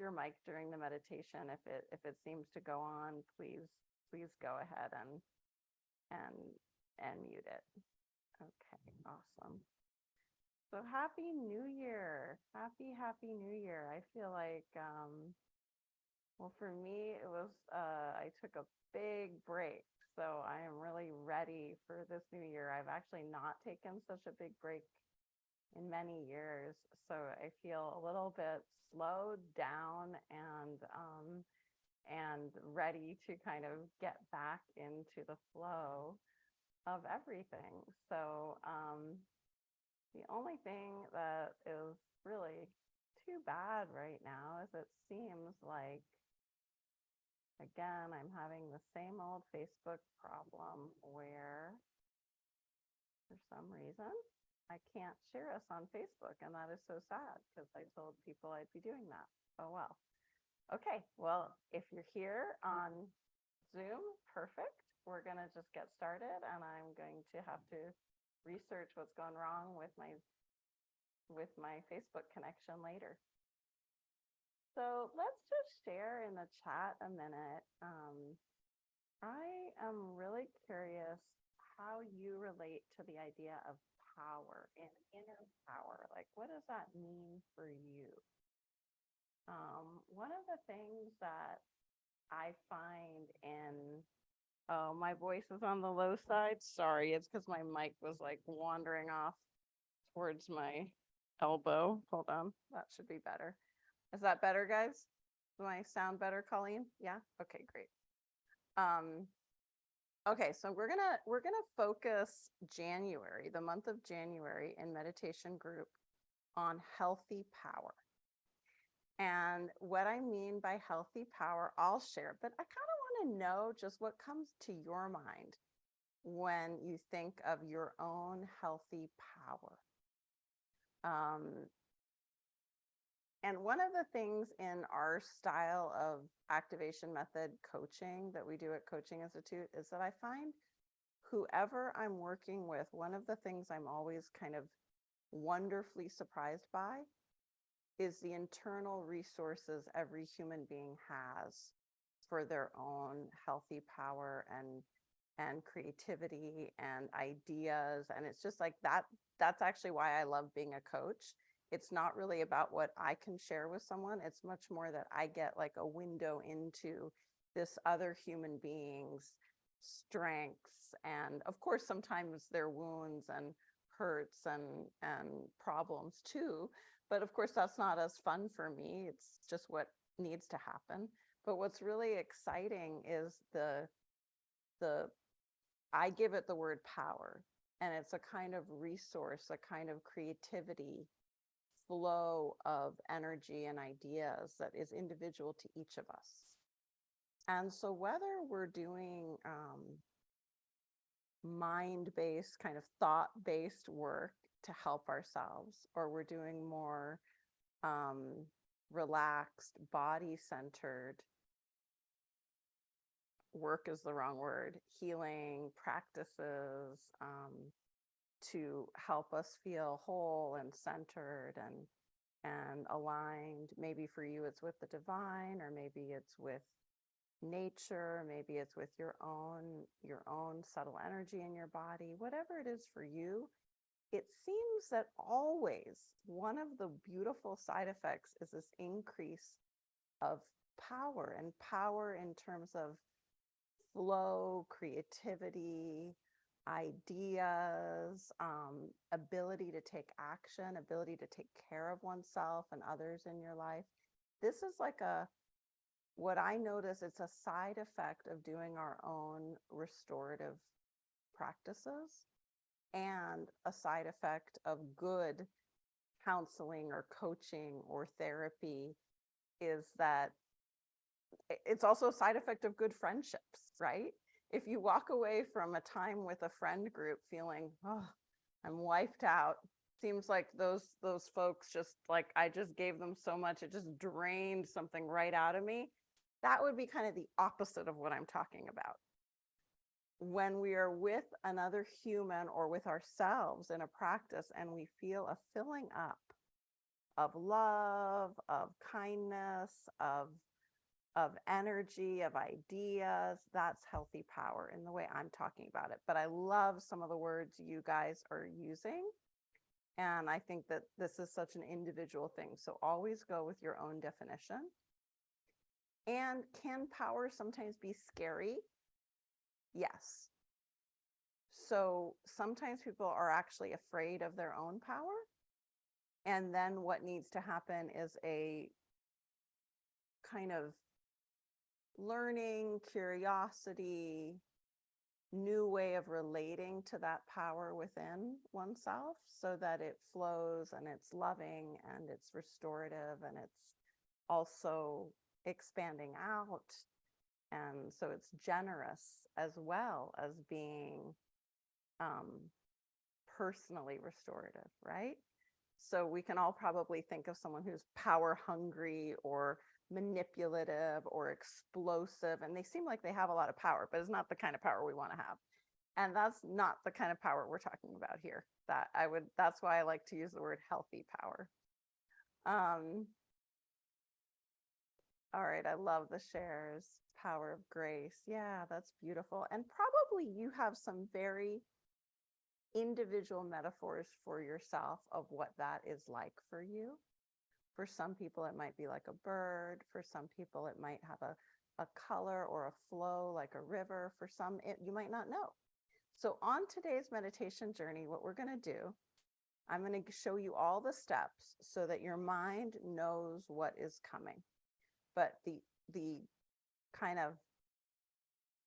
your mic during the meditation. If it seems to go on, please go ahead and mute it. Okay, awesome. So happy New Year. Happy New Year. I feel like well, for me it was I took a big break. So I am really ready for this new year. I've actually not taken such a big break in many years. So I feel a little bit slowed down and ready to kind of get back into the flow of everything. So the only thing that is really too bad right now is it seems like, again, I'm having the same old Facebook problem where for some reason I can't share us on Facebook, and that is so sad because I told people I'd be doing that. Oh well. Okay, well, if you're here on Zoom, perfect. We're gonna just get started, and I'm going to have to research what's gone wrong with my Facebook connection later. So let's just share in the chat a minute. I am really curious how you relate to the idea of power and inner power. Like, what does that mean for you? One of the things that I find in, oh, my voice is on the low side. Sorry, it's because my mic was like wandering off towards my elbow. Hold on, that should be better. Is that better, guys? Do I sound better, Colleen? Yeah? Okay, great. Okay, so we're gonna focus January, the month of January in meditation group on healthy power. And what I mean by healthy power, I'll share, but I kind of want to know just what comes to your mind when you think of your own healthy power. And one of the things in our style of activation method coaching that we do at Coaching Institute is that I find whoever I'm working with, one of the things I'm always kind of wonderfully surprised by is the internal resources every human being has for their own healthy power and creativity and ideas. And it's just like that's actually why I love being a coach. It's not really about what I can share with someone. It's much more that I get like a window into this other human being's strengths. And of course, sometimes their wounds and hurts and problems too. But of course, that's not as fun for me. It's just what needs to happen. But what's really exciting is I give it the word power, and it's a kind of resource, a kind of creativity flow of energy and ideas that is individual to each of us. And so whether we're doing mind-based, kind of thought-based work to help ourselves, or we're doing more relaxed, body-centered work is the wrong word, healing practices to help us feel whole and centered and aligned. Maybe for you it's with the divine, or maybe it's with nature, maybe it's with your own subtle energy in your body. Whatever it is for you, it seems that always one of the beautiful side effects is this increase of power, and power in terms of flow, creativity, ideas, ability to take action, ability to take care of oneself and others in your life. This is like what I notice, it's a side effect of doing our own restorative practices, and a side effect of good counseling or coaching or therapy is that it's also a side effect of good friendships, right? If you walk away from a time with a friend group feeling, oh, I'm wiped out, seems like those folks just like, I just gave them so much, it just drained something right out of me. That would be kind of the opposite of what I'm talking about. When we are with another human or with ourselves in a practice and we feel a filling up love, of kindness, of energy, of ideas. That's healthy power in the way I'm talking about it. But I love some of the words you guys are using. And I think that this is such an individual thing. So always go with your own definition. And can power sometimes be scary? Yes. So sometimes people are actually afraid of their own power. And then what needs to happen is a kind of learning, curiosity, new way of relating to that power within oneself so that it flows and it's loving and it's restorative and it's also expanding out. And so it's generous as well as being personally restorative, right? So we can all probably think of someone who's power hungry or manipulative or explosive, and they seem like they have a lot of power, but it's not the kind of power we want to have. And that's not the kind of power we're talking about here. That's why I like to use the word healthy power. All right, I love the shares. Power of grace. Yeah, that's beautiful. And probably you have some very individual metaphors for yourself of what that is like for you. For some people, it might be like a bird. For some people, it might have a color or a flow like a river. For some, you might not know. So on today's meditation journey, what we're going to do, I'm going to show you all the steps so that your mind knows what is coming. But the kind of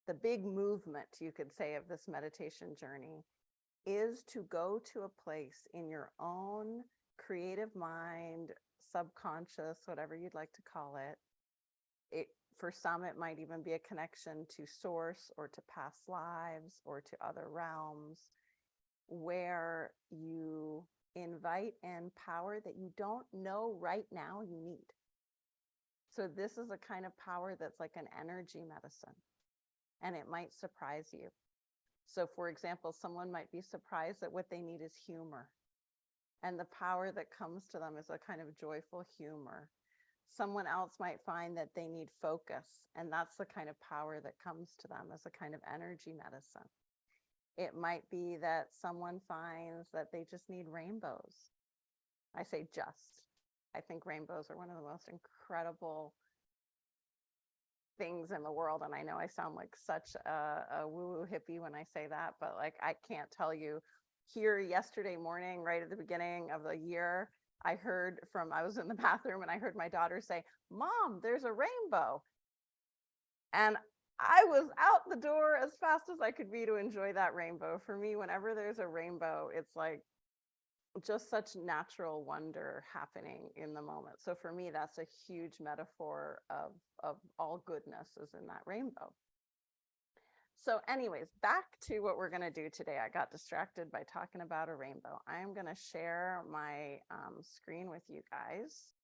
the big movement, you could say, of this meditation journey is to go to a place in your own creative mind, subconscious, whatever you'd like to call it. For some, it might even be a connection to source or to past lives or to other realms, where you invite in power that you don't know right now you need. So this is a kind of power that's like an energy medicine, and it might surprise you. So for example, someone might be surprised that what they need is humor. And the power that comes to them is a kind of joyful humor. Someone else might find that they need focus, and that's the kind of power that comes to them as a kind of energy medicine. It might be that someone finds that they just need rainbows. I say just. I think rainbows are one of the most incredible things in the world. And I know I sound like such a woo-woo hippie when I say that, but like, I can't tell you. Here yesterday morning, right at the beginning of the year, I was in the bathroom and I heard my daughter say, "Mom, there's a rainbow." And I was out the door as fast as I could be to enjoy that rainbow. For me, whenever there's a rainbow, it's like just such natural wonder happening in the moment. So for me, that's a huge metaphor of all goodness is in that rainbow. So anyways, back to what we're going to do today. I got distracted by talking about a rainbow. I'm going to share my screen with you guys,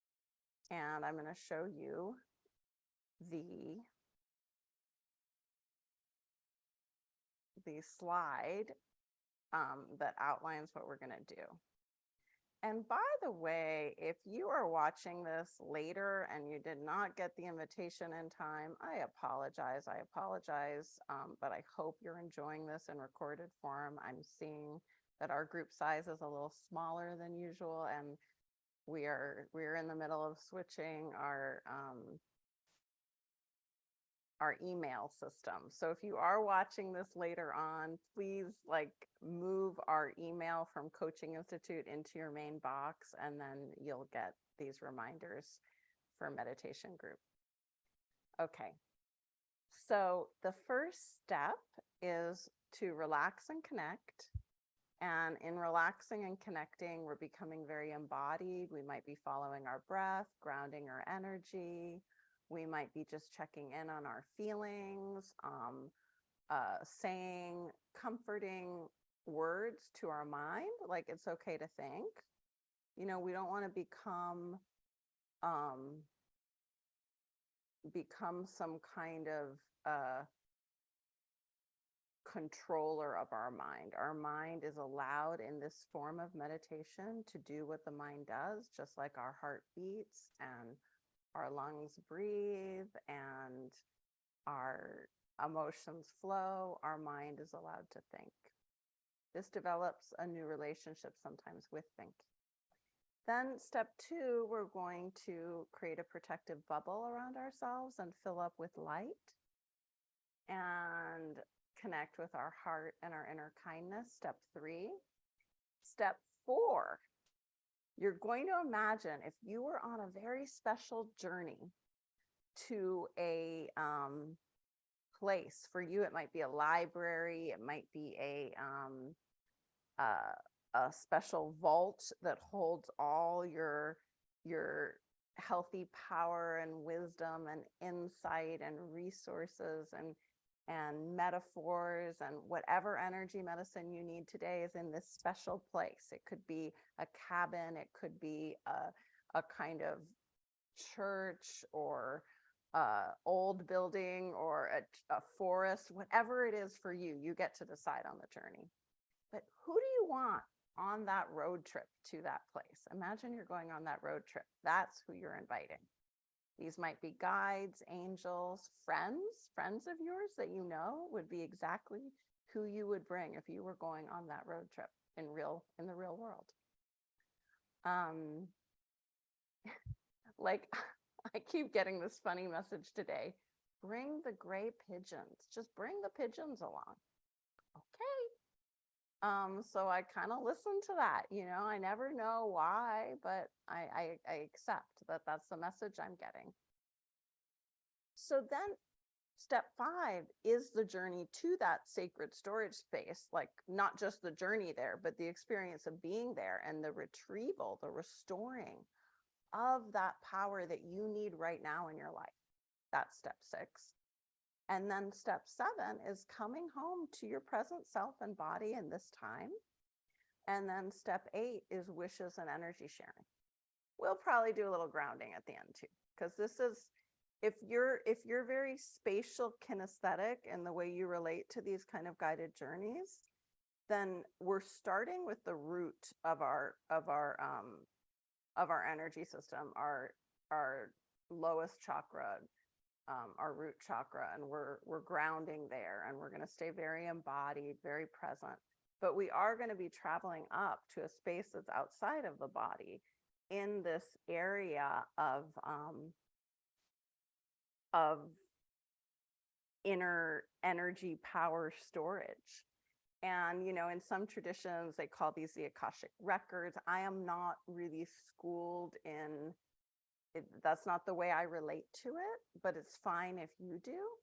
and I'm going to show you the slide that outlines what we're going to do. And by the way, if you are watching this later and you did not get the invitation in time, I apologize. But I hope you're enjoying this in recorded form. I'm seeing that our group size is a little smaller than usual, and we're in the middle of switching our email system. So if you are watching this later on, please move our email from Coaching Institute into your main box, and then you'll get these reminders for meditation group. Okay. So the first step is to relax and connect. And in relaxing and connecting, we're becoming very embodied. We might be following our breath, grounding our energy. We might be just checking in on our feelings, saying comforting words to our mind, like it's okay to think. We don't want to become some kind of controller of our mind. Our mind is allowed in this form of meditation to do what the mind does, just like our heart beats and our lungs breathe and our emotions flow. Our mind is allowed to think. This develops a new relationship sometimes with thinking. Then step 2, we're going to create a protective bubble around ourselves and fill up with light and connect with our heart and our inner kindness. Step 3. Step 4, you're going to imagine if you were on a very special journey to a place. For you, it might be a library, it might be a special vault that holds all your healthy power and wisdom and insight and resources and metaphors, and whatever energy medicine you need today is in this special place. It could be a cabin, it could be a kind of church or old building or a forest, whatever it is for you, you get to decide on the journey. But who do you want on that road trip to that place? Imagine you're going on that road trip. That's who you're inviting. These might be guides, angels, friends of yours that you know would be exactly who you would bring if you were going on that road trip in the real world. Like I keep getting this funny message today. Bring the gray pigeons. Just bring the pigeons along. Okay. So I kind of listen to that. I never know why, but I accept that that's the message I'm getting. So then step 5 is the journey to that sacred storage space, like not just the journey there, but the experience of being there and the retrieval, the restoring of that power that you need right now in your life. That's step 6. And then step 7 is coming home to your present self and body in this time. And then step 8 is wishes and energy sharing. We'll probably do a little grounding at the end too, because this is, if you're very spatial kinesthetic in the way you relate to these kind of guided journeys, then we're starting with the root of our energy system, our lowest chakra, our root chakra, and we're grounding there, and we're going to stay very embodied, very present. But we are going to be traveling up to a space that's outside of the body in this area of inner energy power storage. And, in some traditions, they call these the Akashic records. I am not really schooled in it. That's not the way I relate to it, but it's fine if you do.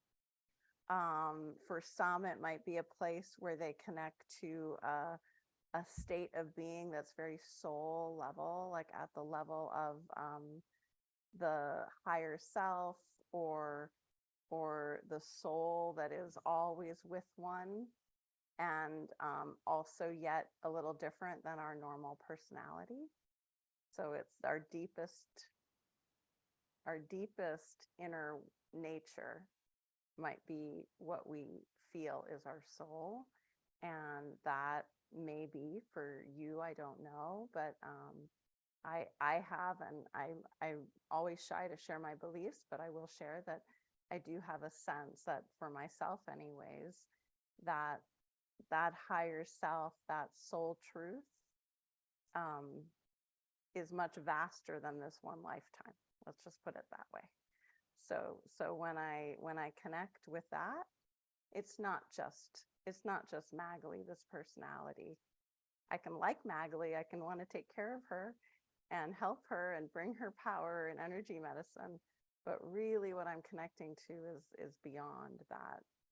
For some, it might be a place where they connect to a state of being that's very soul level, like at the level of the higher self, or the soul that is always with one, and also yet a little different than our normal personality. So it's our deepest inner nature might be what we feel is our soul. And that may be for you, I don't know, but I have, and I'm always shy to share my beliefs, but I will share that I do have a sense that for myself anyways, that higher self, that soul truth, is much vaster than this one lifetime. Let's just put it that way. So when I connect with that, it's not just Magali, this personality. I can like Magali, I can want to take care of her and help her and bring her power and energy medicine. But really what I'm connecting to is beyond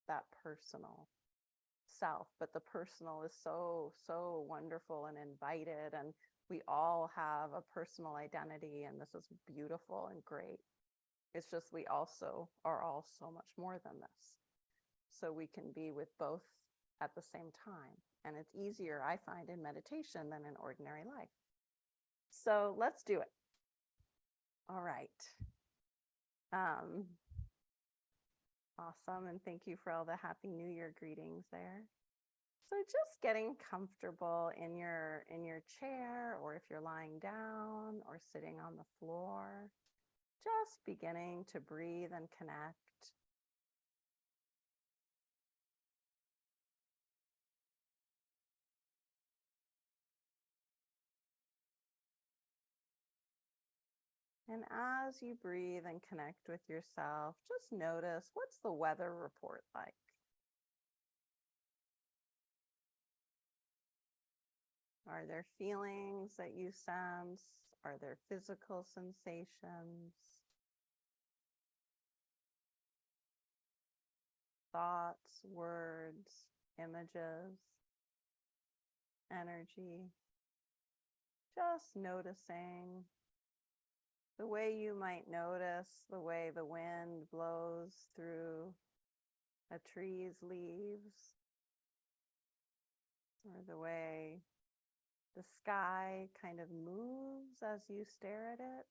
that personal self. But the personal is so wonderful and invited, and we all have a personal identity, and this is beautiful and great. It's just we also are all so much more than this. So we can be with both at the same time. And it's easier, I find, in meditation than in ordinary life. So let's do it. All right. Awesome. And thank you for all the Happy New Year greetings there. So just getting comfortable in your chair, or if you're lying down or sitting on the floor, just beginning to breathe and connect. And as you breathe and connect with yourself, just notice, what's the weather report like? Are there feelings that you sense? Are there physical sensations? Thoughts, words, images, energy? Just noticing the way you might notice the way the wind blows through a tree's leaves, or the way the sky kind of moves as you stare at it.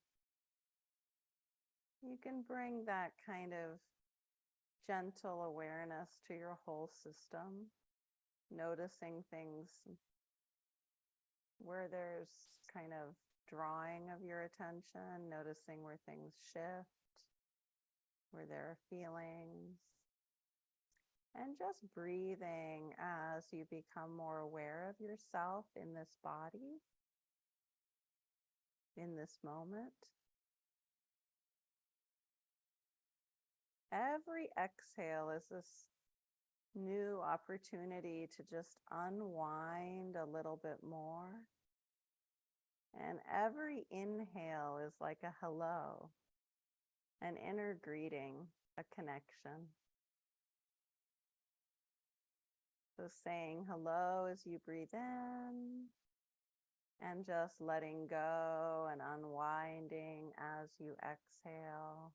You can bring that kind of gentle awareness to your whole system, noticing things where there's kind of drawing of your attention, noticing where things shift, where there are feelings, and just breathing as you become more aware of yourself in this body, in this moment. Every exhale is this new opportunity to just unwind a little bit more. And every inhale is like a hello, an inner greeting, a connection. So saying hello as you breathe in, and just letting go and unwinding as you exhale.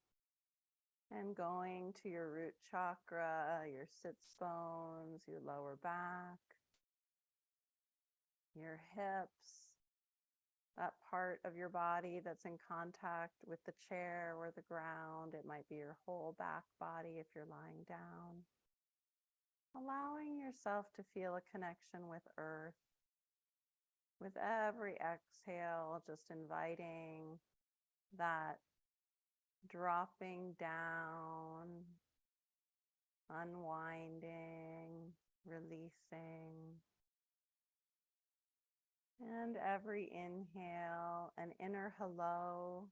And going to your root chakra, your sits bones, your lower back, your hips, that part of your body that's in contact with the chair or the ground. It might be your whole back body if you're lying down. Allowing yourself to feel a connection with earth. With every exhale, just inviting that dropping down, unwinding, releasing. And every inhale, an inner hello,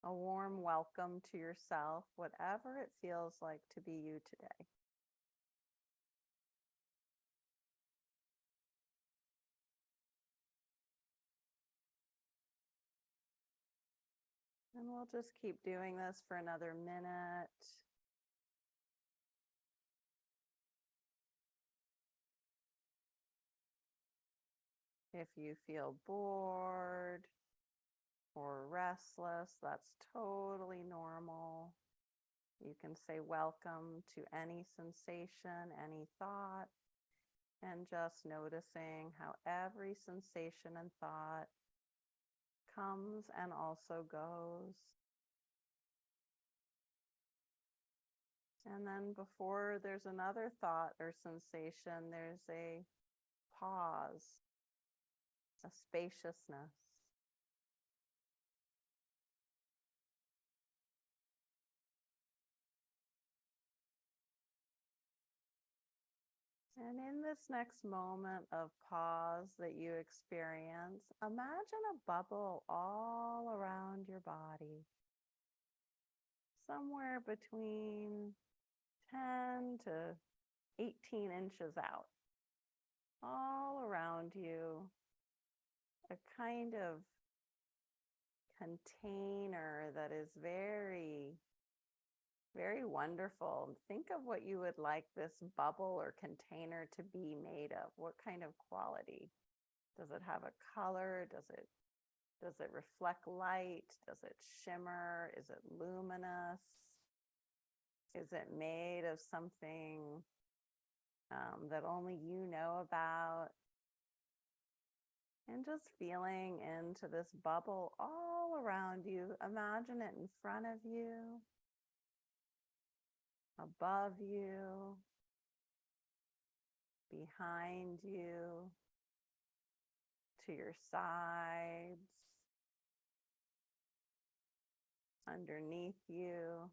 a warm welcome to yourself, whatever it feels like to be you today. And we'll just keep doing this for another minute. If you feel bored or restless, that's totally normal. You can say welcome to any sensation, any thought, and just noticing how every sensation and thought comes and also goes. And then before there's another thought or sensation, there's a pause, a spaciousness. And in this next moment of pause that you experience, imagine a bubble all around your body, somewhere between 10 to 18 inches out, all around you, a kind of container that is very, very wonderful. Think of what you would like this bubble or container to be made of. What kind of quality? Does it have a color? Does it reflect light? Does it shimmer? Is it luminous? Is it made of something that only you know about? And just feeling into this bubble all around you. Imagine it in front of you, above you, behind you, to your sides, underneath you.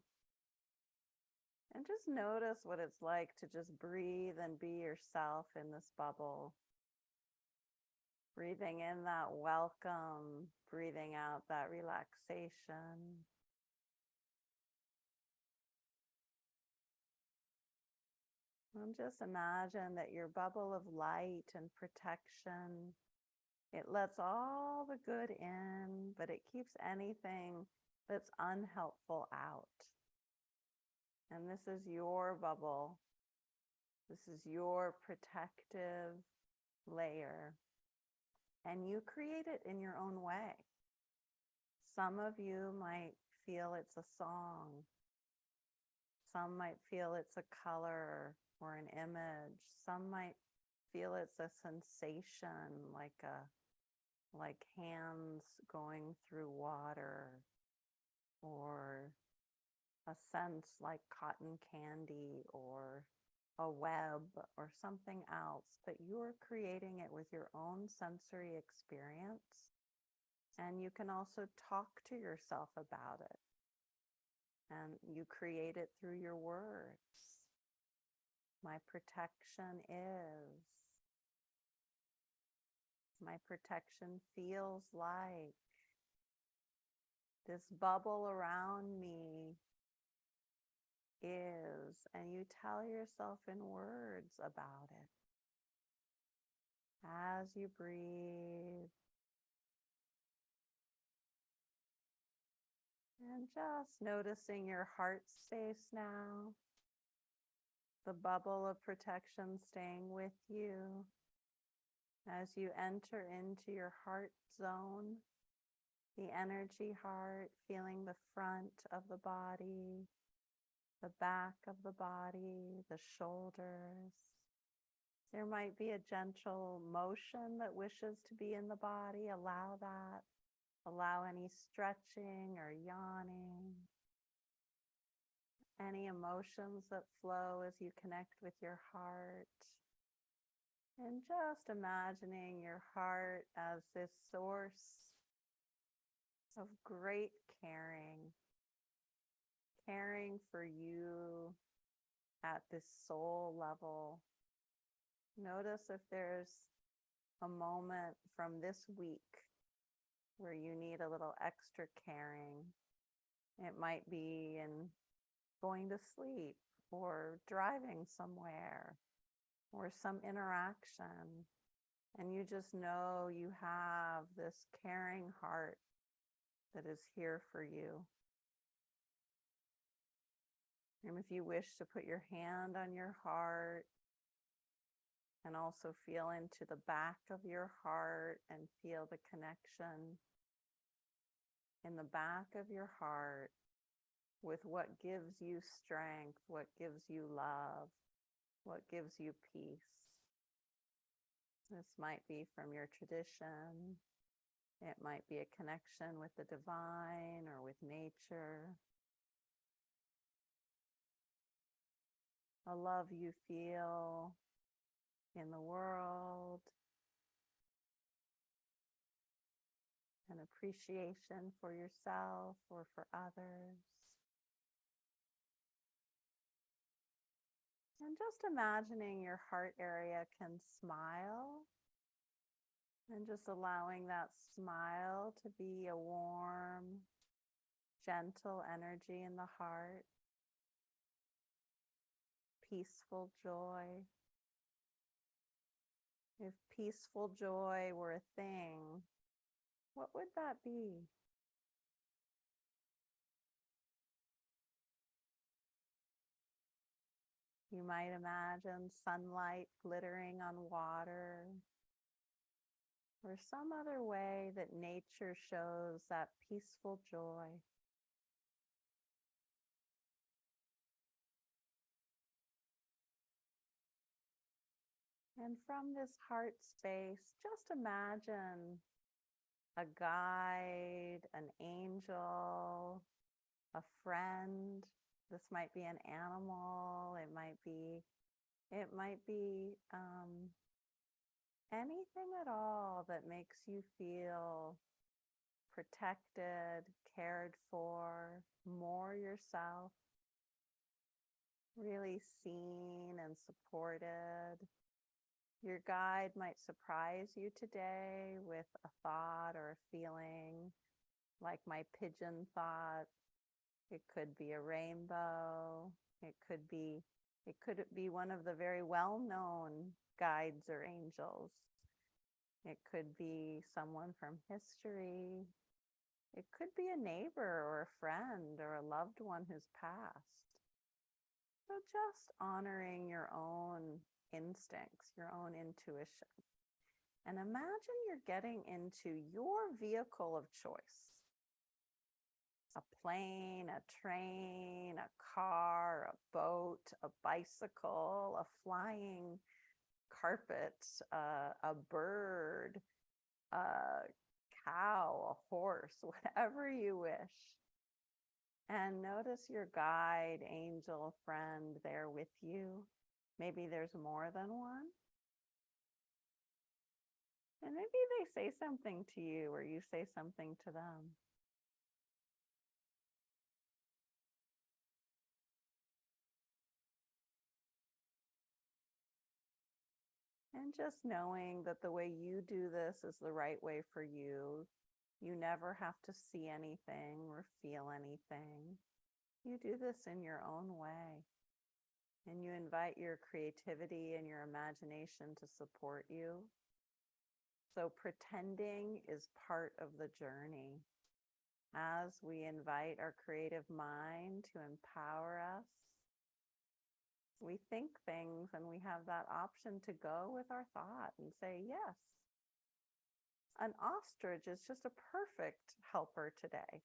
And just notice what it's like to just breathe and be yourself in this bubble. Breathing in that welcome, breathing out that relaxation. And just imagine that your bubble of light and protection, it lets all the good in, but it keeps anything that's unhelpful out. And this is your bubble. This is your protective layer. And you create it in your own way. Some of you might feel it's a song. Some might feel it's a color or an image. Some might feel it's a sensation, like hands going through water, or a sense like cotton candy or a web or something else, but you're creating it with your own sensory experience. And you can also talk to yourself about it. And you create it through your words. My protection is. My protection feels like. This bubble around me is, and you tell yourself in words about it. As you breathe, and just noticing your heart space now, the bubble of protection staying with you as you enter into your heart zone, the energy heart, feeling the front of the body, the back of the body, the shoulders. There might be a gentle motion that wishes to be in the body. Allow that. Allow any stretching or yawning. Any emotions that flow as you connect with your heart. And just imagining your heart as this source of great caring. Caring for you at this soul level. Notice if there's a moment from this week where you need a little extra caring. It might be in going to sleep or driving somewhere or some interaction. And you just know you have this caring heart that is here for you. And if you wish to put your hand on your heart and also feel into the back of your heart and feel the connection in the back of your heart with what gives you strength, what gives you love, what gives you peace. This might be from your tradition. It might be a connection with the divine or with nature. A love you feel in the world, an appreciation for yourself or for others. And just imagining your heart area can smile, and just allowing that smile to be a warm, gentle energy in the heart. Peaceful joy. If peaceful joy were a thing, what would that be? You might imagine sunlight glittering on water, or some other way that nature shows that peaceful joy. And from this heart space, just imagine a guide, an angel, a friend This might be an animal. It might be anything at all that makes you feel protected, cared for, more yourself, really seen and supported. Your guide might surprise you today with a thought or a feeling, like my pigeon thought. It could be a rainbow. It could be one of the very well-known guides or angels. It could be someone from history. It could be a neighbor or a friend or a loved one who's passed. So just honoring your own instincts, your own intuition. And imagine you're getting into your vehicle of choice. A plane, a train, a car, a boat, a bicycle, a flying carpet, a bird, a cow, a horse, whatever you wish. And notice your guide, angel, friend there with you. Maybe there's more than one. And maybe they say something to you or you say something to them. And just knowing that the way you do this is the right way for you. You never have to see anything or feel anything. You do this in your own way. And you invite your creativity and your imagination to support you. So pretending is part of the journey. As we invite our creative mind to empower us, we think things and we have that option to go with our thought and say, yes, an ostrich is just a perfect helper today.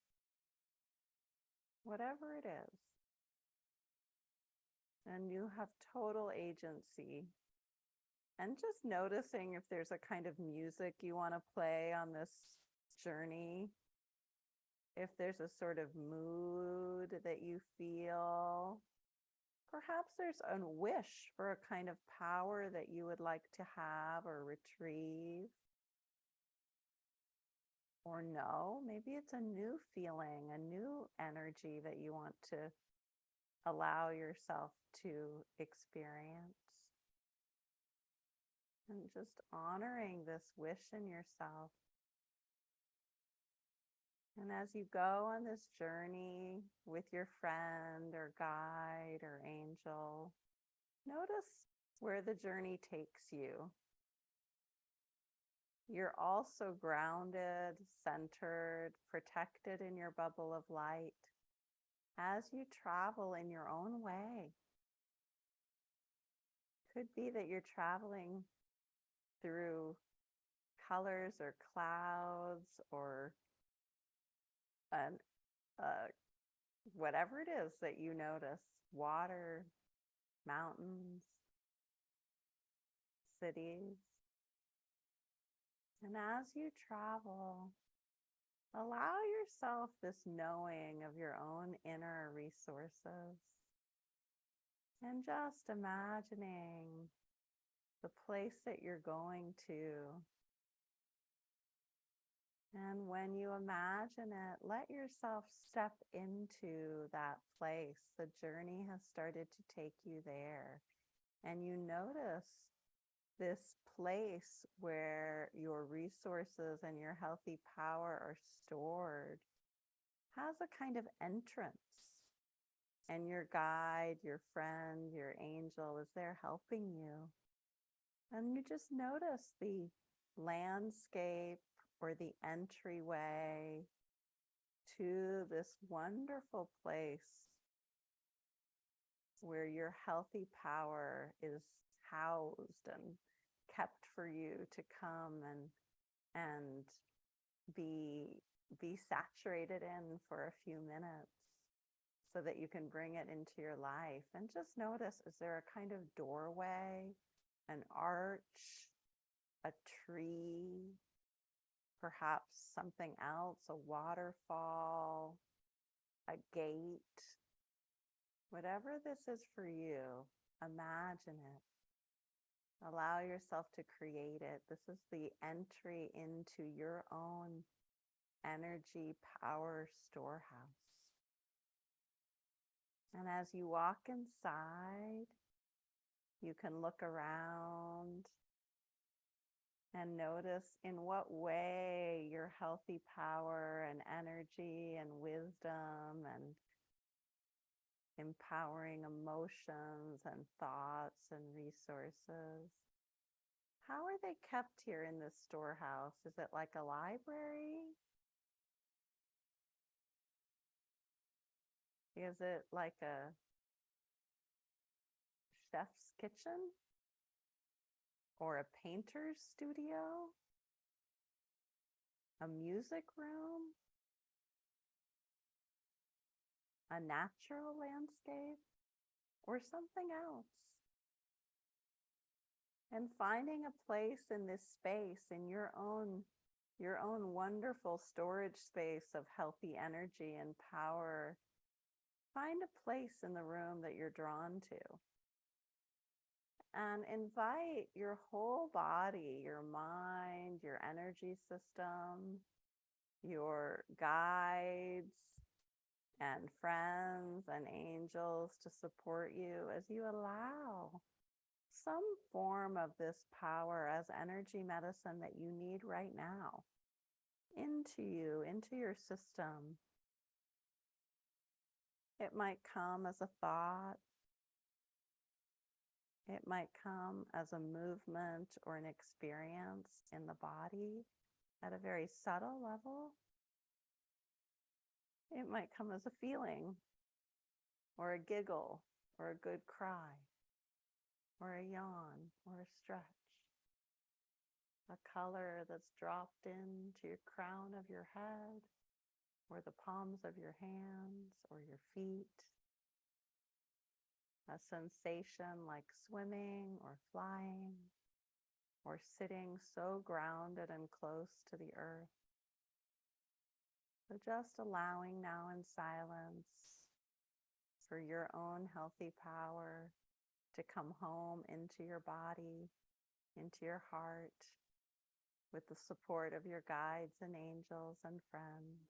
Whatever it is. And you have total agency. And just noticing if there's a kind of music you want to play on this journey, if there's a sort of mood that you feel. Perhaps there's a wish for a kind of power that you would like to have or retrieve. Or no, maybe it's a new feeling, a new energy that you want to allow yourself to experience. And just honoring this wish in yourself. And as you go on this journey with your friend or guide or angel, notice where the journey takes you. You're also grounded, centered, protected in your bubble of light as you travel in your own way. Could be that you're traveling through colors or clouds or whatever it is that you notice, water, mountains, cities. And as you travel, allow yourself this knowing of your own inner resources and just imagining the place that you're going to. And when you imagine it, let yourself step into that place. The journey has started to take you there. And you notice this place where your resources and your healthy power are stored has a kind of entrance. And your guide, your friend, your angel is there helping you. And you just notice the landscape or the entryway to this wonderful place where your healthy power is housed and kept for you to come and be saturated in for a few minutes so that you can bring it into your life. And just notice, is there a kind of doorway, an arch, a tree, perhaps something else, a waterfall, a gate? Whatever this is for you, imagine it. Allow yourself to create it. This is the entry into your own energy power storehouse. And as you walk inside, you can look around and notice in what way your healthy power and energy and wisdom and empowering emotions and thoughts and resources, how are they kept here in this storehouse? Is it like a library? Is it like a chef's kitchen? Or a painter's studio? A music room? A natural landscape? Or something else? And finding a place in this space, in your own wonderful storage space of healthy energy and power, find a place in the room that you're drawn to. And invite your whole body, your mind, your energy system, your guides and friends and angels to support you as you allow some form of this power as energy medicine that you need right now into you, into your system. It might come as a thought. It might come as a movement or an experience in the body at a very subtle level. It might come as a feeling or a giggle or a good cry or a yawn or a stretch. A color that's dropped into your crown of your head or the palms of your hands or your feet. A sensation like swimming or flying or sitting so grounded and close to the earth. So just allowing now in silence for your own healthy power to come home into your body, into your heart, with the support of your guides and angels and friends.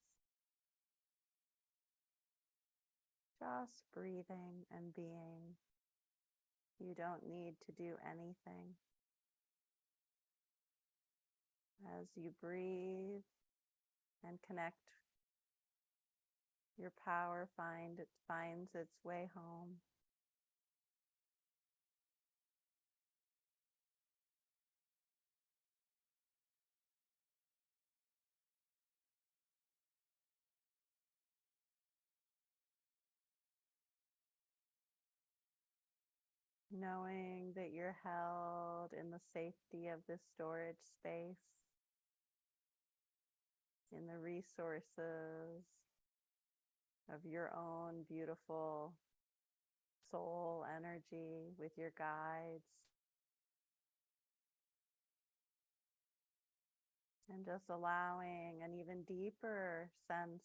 Just breathing and being. You don't need to do anything. As you breathe and connect, your power finds its way home. Knowing that you're held in the safety of this storage space, in the resources of your own beautiful soul energy with your guides. And just allowing an even deeper sense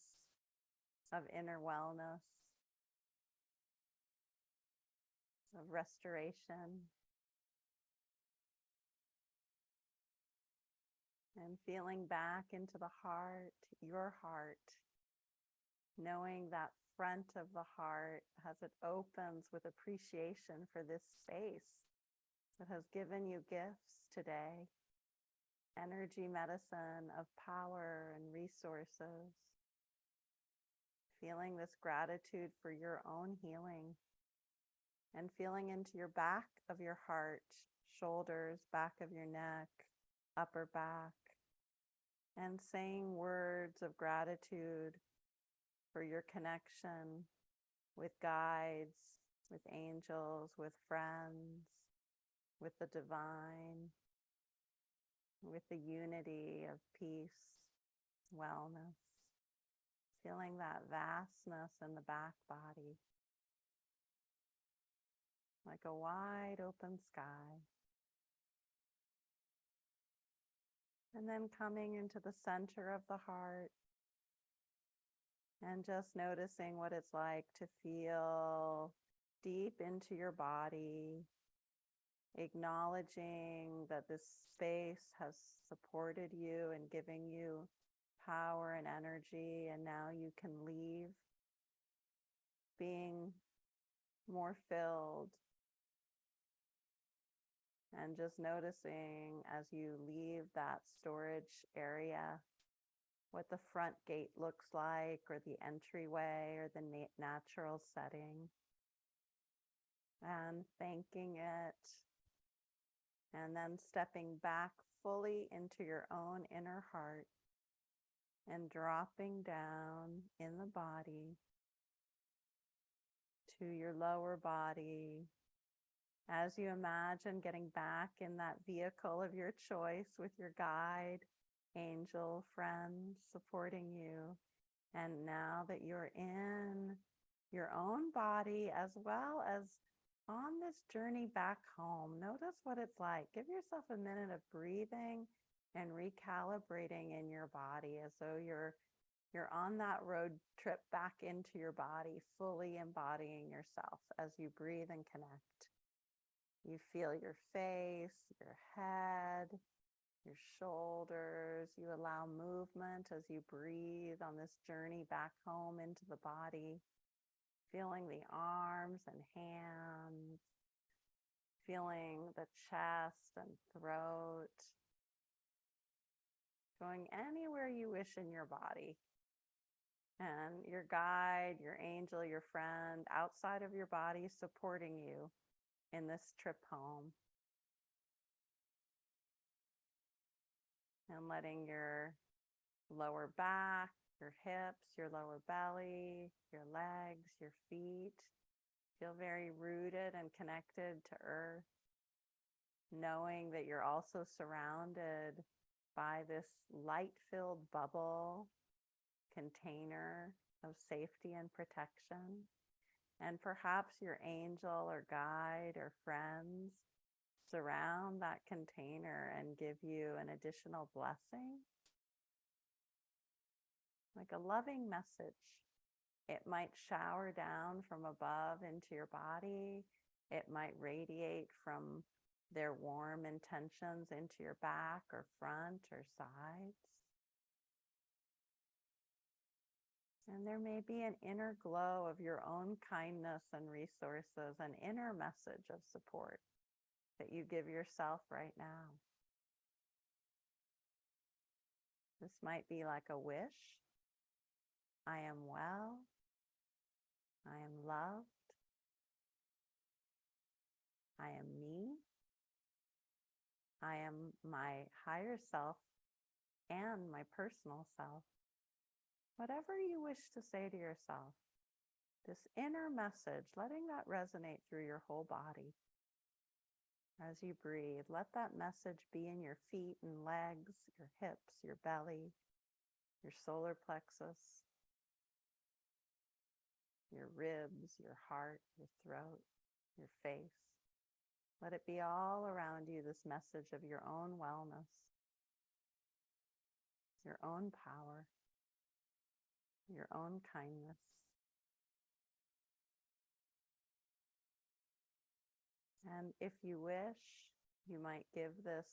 of inner wellness, of restoration, and feeling back into the heart, your heart, knowing that front of the heart as it opens with appreciation for this space that has given you gifts today, energy medicine of power and resources, feeling this gratitude for your own healing. And feeling into your back of your heart, shoulders, back of your neck, upper back, and saying words of gratitude for your connection with guides, with angels, with friends, with the divine, with the unity of peace, wellness, feeling that vastness in the back body. Like a wide open sky. And then coming into the center of the heart and just noticing what it's like to feel deep into your body, acknowledging that this space has supported you and giving you power and energy, and now you can leave being more filled. And just noticing as you leave that storage area, what the front gate looks like, or the entryway, or the natural setting, and thanking it, and then stepping back fully into your own inner heart and dropping down in the body to your lower body as you imagine getting back in that vehicle of your choice with your guide, angel, friend supporting you. And now that you're in your own body as well as on this journey back home, notice what it's like. Give yourself a minute of breathing and recalibrating in your body as though you're on that road trip back into your body, fully embodying yourself as you breathe and connect. You feel your face, your head, your shoulders. You allow movement as you breathe on this journey back home into the body, feeling the arms and hands, feeling the chest and throat, going anywhere you wish in your body. And your guide, your angel, your friend outside of your body supporting you in this trip home. And letting your lower back, your hips, your lower belly, your legs, your feet feel very rooted and connected to earth, knowing that you're also surrounded by this light-filled bubble container of safety and protection. And perhaps your angel or guide or friends surround that container and give you an additional blessing, like a loving message. It might shower down from above into your body. It might radiate from their warm intentions into your back or front or sides. And there may be an inner glow of your own kindness and resources, an inner message of support that you give yourself right now. This might be like a wish. I am well. I am loved. I am me. I am my higher self and my personal self. Whatever you wish to say to yourself, this inner message, letting that resonate through your whole body. As you breathe, let that message be in your feet and legs, your hips, your belly, your solar plexus, your ribs, your heart, your throat, your face. Let it be all around you, this message of your own wellness, your own power, your own kindness. And if you wish, you might give this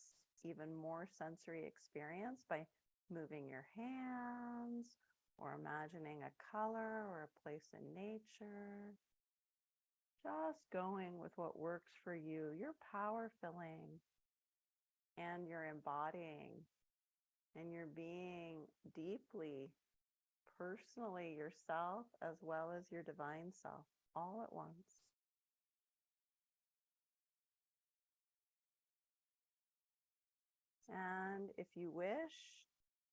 even more sensory experience by moving your hands or imagining a color or a place in nature. Just going with what works for you. You're power filling and you're embodying and you're being deeply, personally yourself as well as your divine self all at once. And if you wish,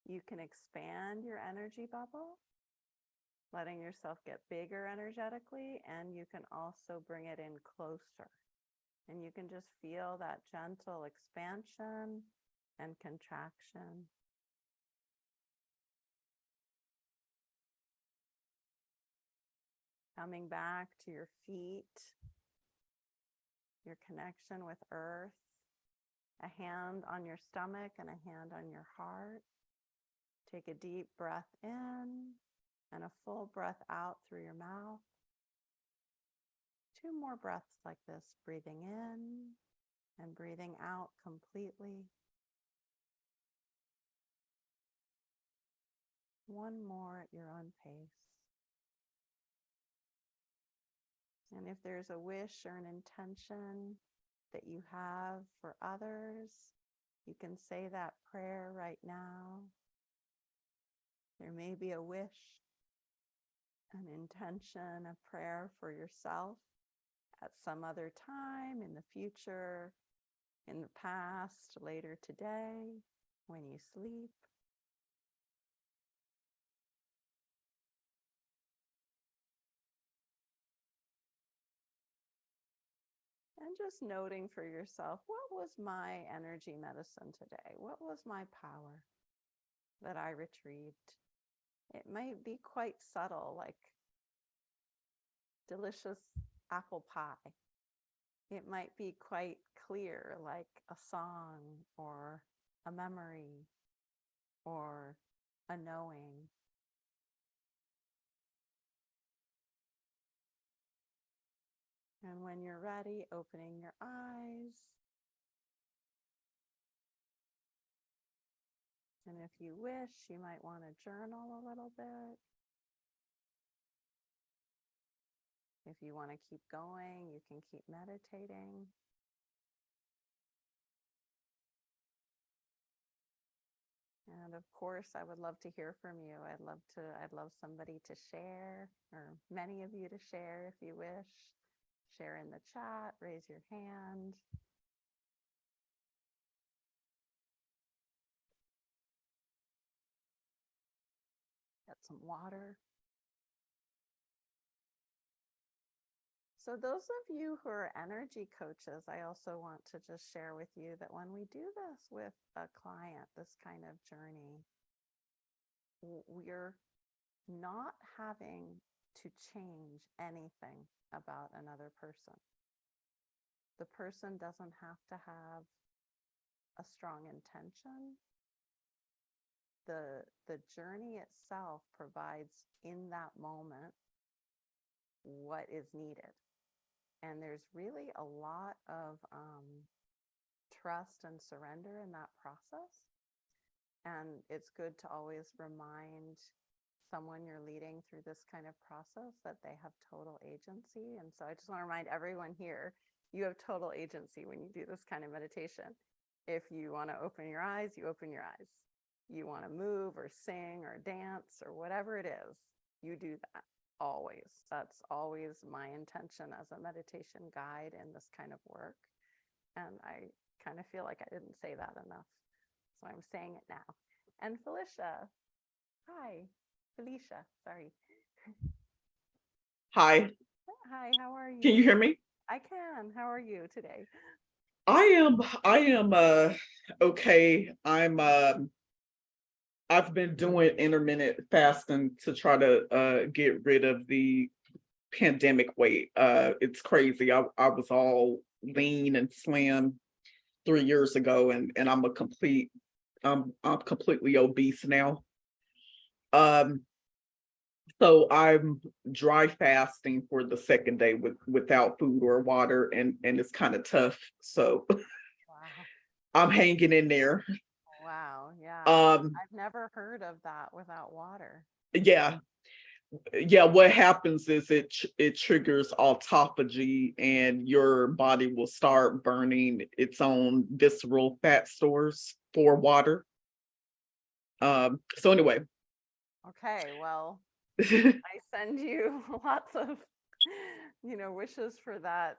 you can expand your energy bubble, letting yourself get bigger energetically, and you can also bring it in closer. And you can just feel that gentle expansion and contraction. Coming back to your feet, your connection with earth, a hand on your stomach and a hand on your heart. Take a deep breath in and a full breath out through your mouth. 2 more breaths like this, breathing in and breathing out completely. One more at your own pace. And if there's a wish or an intention that you have for others, you can say that prayer right now. There may be a wish, an intention, a prayer for yourself at some other time in the future, in the past, later today, when you sleep. And just noting for yourself, what was my energy medicine today? What was my power that I retrieved? It might be quite subtle, like delicious apple pie. It might be quite clear, like a song or a memory or a knowing. And when you're ready, opening your eyes. And if you wish, you might want to journal a little bit. If you want to keep going, you can keep meditating. And of course, I would love to hear from you. I'd love somebody to share, or many of you to share if you wish. Share in the chat, raise your hand. Get some water. So those of you who are energy coaches, I also want to just share with you that when we do this with a client, this kind of journey, we're not having to change anything about another person. The person doesn't have to have a strong intention. The journey itself provides in that moment what is needed. And there's really a lot of trust and surrender in that process. And it's good to always remind someone you're leading through this kind of process that they have total agency. And so I just want to remind everyone here, you have total agency when you do this kind of meditation. If you want to open your eyes, you open your eyes. You want to move or sing or dance or whatever it is, you do that always. That's always my intention as a meditation guide in this kind of work. And I kind of feel like I didn't say that enough. So I'm saying it now. And Felicia, hi. Felicia, sorry. Hi. Hi, how are you? Can you hear me? I can. How are you today? I am okay. I've been doing intermittent fasting to try to get rid of the pandemic weight. It's crazy. I was all lean and slim 3 years ago, and I'm completely obese now. Um so I'm dry fasting for the second day without food or water, and it's kind of tough. So Wow. I'm hanging in there. Wow. Yeah. Um I've never heard of that without water. yeah, yeah, what happens is it triggers autophagy, and your body will start burning its own visceral fat stores for water. So anyway. Okay. Well, I send you lots of, wishes for that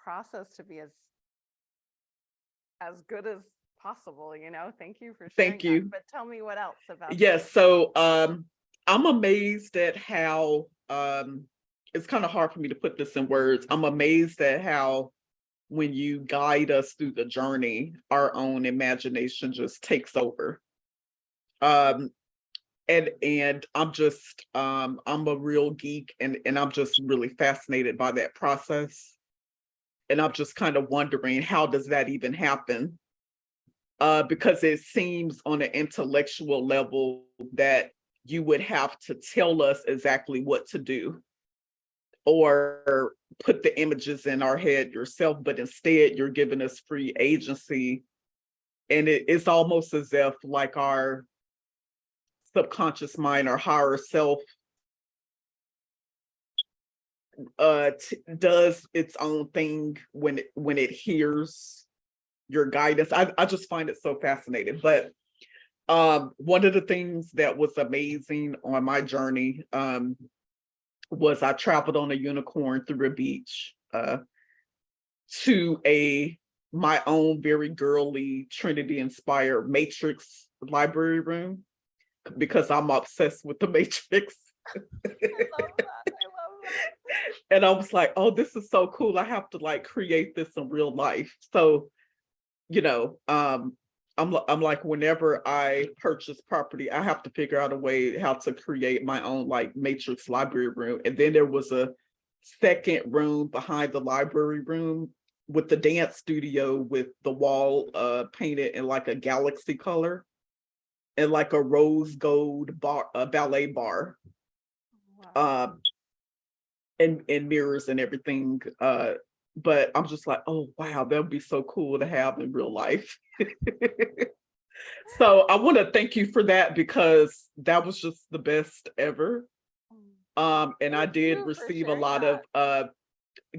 process to be as good as possible. Thank you for sharing Thank that. you. But tell me what else about this. Yes, so I'm amazed at how it's kind of hard for me to put this in words. I'm amazed at how when you guide us through the journey, our own imagination just takes over. Um and I'm a real geek, and I'm just really fascinated by that process. And I'm just kind of wondering, how does that even happen? Because it seems on an intellectual level that you would have to tell us exactly what to do. or put the images in our head yourself, but instead you're giving us free agency. And it's almost as if like our subconscious mind or higher self does its own thing when it hears your guidance. I just find it so fascinating. But one of the things that was amazing on my journey was I traveled on a unicorn through a beach to my own very girly Trinity inspired Matrix library room because I'm obsessed with the Matrix. I love that. I love that. And I was like, oh, this is so cool. I have to like create this in real life. So, you know, I'm like, whenever I purchase property, I have to figure out a way how to create my own like Matrix library room. And then there was a second room behind the library room with the dance studio with the wall painted in like a galaxy color and like a rose gold bar, a ballet bar. Wow. And mirrors and everything. But I'm just like, oh wow, that would be so cool to have in real life. So I want to thank you for that because that was just the best ever. And I Thank did you for receive a sharing lot of that.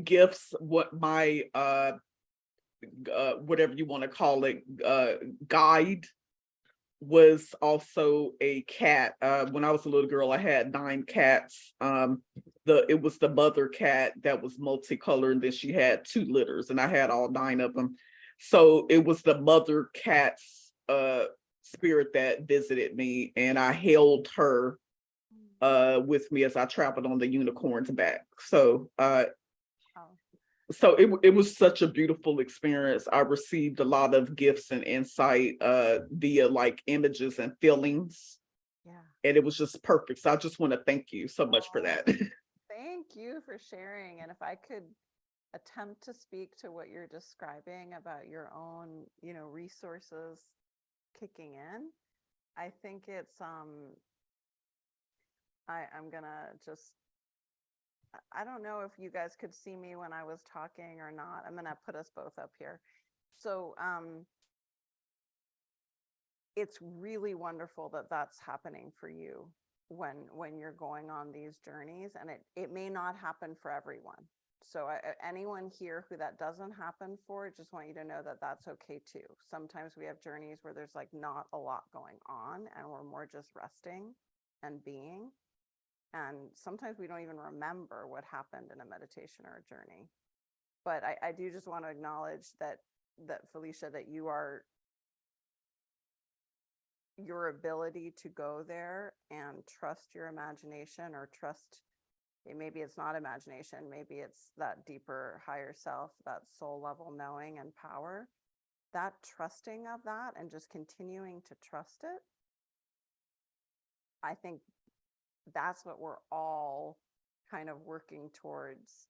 gifts, what my whatever you want to call it, guide was also a cat. When I was a little girl, I had 9 cats. It was the mother cat that was multicolored, and then she had 2 litters, and I had all 9 of them. So it was the mother cat's spirit that visited me, and I held her with me as I traveled on the unicorn's back. Oh, So it was such a beautiful experience. I received a lot of gifts and insight via like images and feelings, yeah. and it was just perfect. So I just want to thank you so much for Oh, that. thank you for sharing. And if I could attempt to speak to what you're describing about your own, resources kicking in, I think it's I'm gonna just I don't know if you guys could see me when I was talking or not. I'm gonna put us both up here. So it's really wonderful that that's happening for you when you're going on these journeys, and it may not happen for everyone. So anyone here who that doesn't happen for, just want you to know that that's okay too. Sometimes we have journeys where there's like not a lot going on and we're more just resting and being, and sometimes we don't even remember what happened in a meditation or a journey. But I do just want to acknowledge that Felicia, that your ability to go there and trust your imagination, or trust, maybe it's not imagination, maybe it's that deeper higher self, that soul level knowing and power, that trusting of that and just continuing to trust it. I think that's what we're all kind of working towards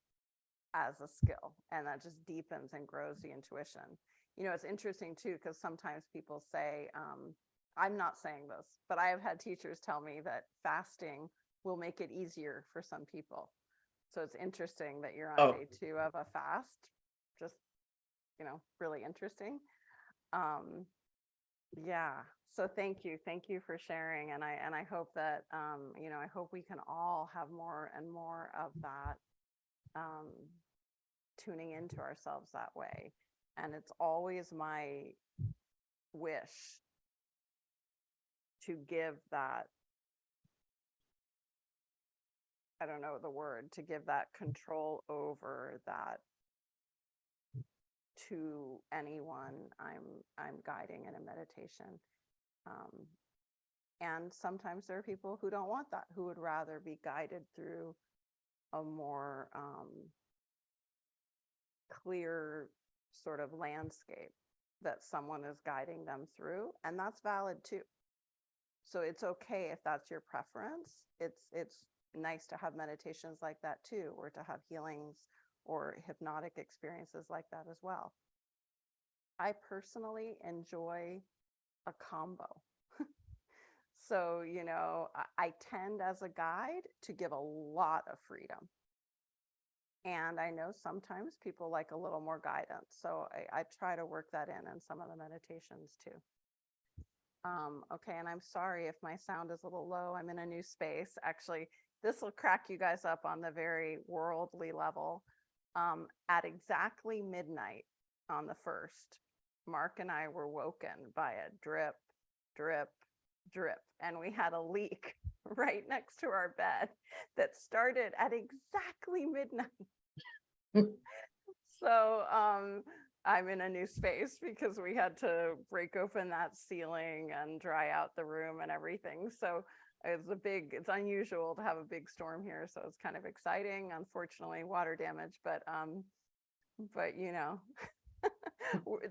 as a skill, and that just deepens and grows the intuition. It's interesting too, because sometimes people say, I'm not saying this, but I have had teachers tell me that fasting will make it easier for some people. So it's interesting that you're on Oh, day 2 of a fast. Just, really interesting. Yeah. So thank you. Thank you for sharing. And I hope that, I hope we can all have more and more of that, tuning into ourselves that way. And it's always my wish to give that, I don't know the word, to give that control over that to anyone I'm guiding in a meditation. And sometimes there are people who don't want that, who would rather be guided through a more clear sort of landscape that someone is guiding them through, and that's valid too. So it's okay if that's your preference. It's nice to have meditations like that too, or to have healings or hypnotic experiences like that as well. I personally enjoy a combo. So, I tend as a guide to give a lot of freedom. And I know sometimes people like a little more guidance. So I try to work that in some of the meditations too. Okay, and I'm sorry if my sound is a little low. I'm in a new space. Actually, this will crack you guys up on the very worldly level. At exactly midnight on the 1st, Mark and I were woken by a drip, drip, drip, and we had a leak right next to our bed that started at exactly midnight. So I'm in a new space because we had to break open that ceiling and dry out the room and everything. So it's unusual to have a big storm here. So it's kind of exciting. Unfortunately, water damage, but you know,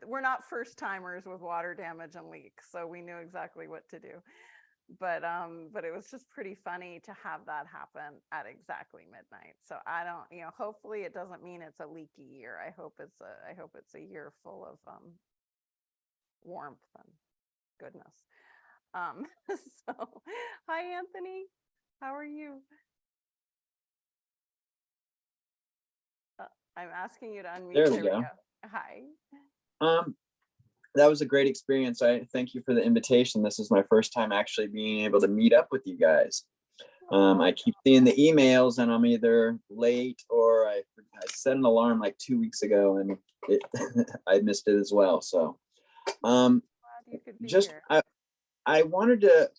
we're not first timers with water damage and leaks. So we knew exactly what to do. But it was just pretty funny to have that happen at exactly midnight. So I don't, hopefully it doesn't mean it's a leaky year. I hope it's a year full of warmth and goodness. So hi Anthony, how are you? I'm asking you to unmute. There we go. Hi. That was a great experience. I thank you for the invitation. This is my first time actually being able to meet up with you guys. I keep seeing the emails and I'm either late or I set an alarm like 2 weeks ago and I missed it as well. So just I wanted to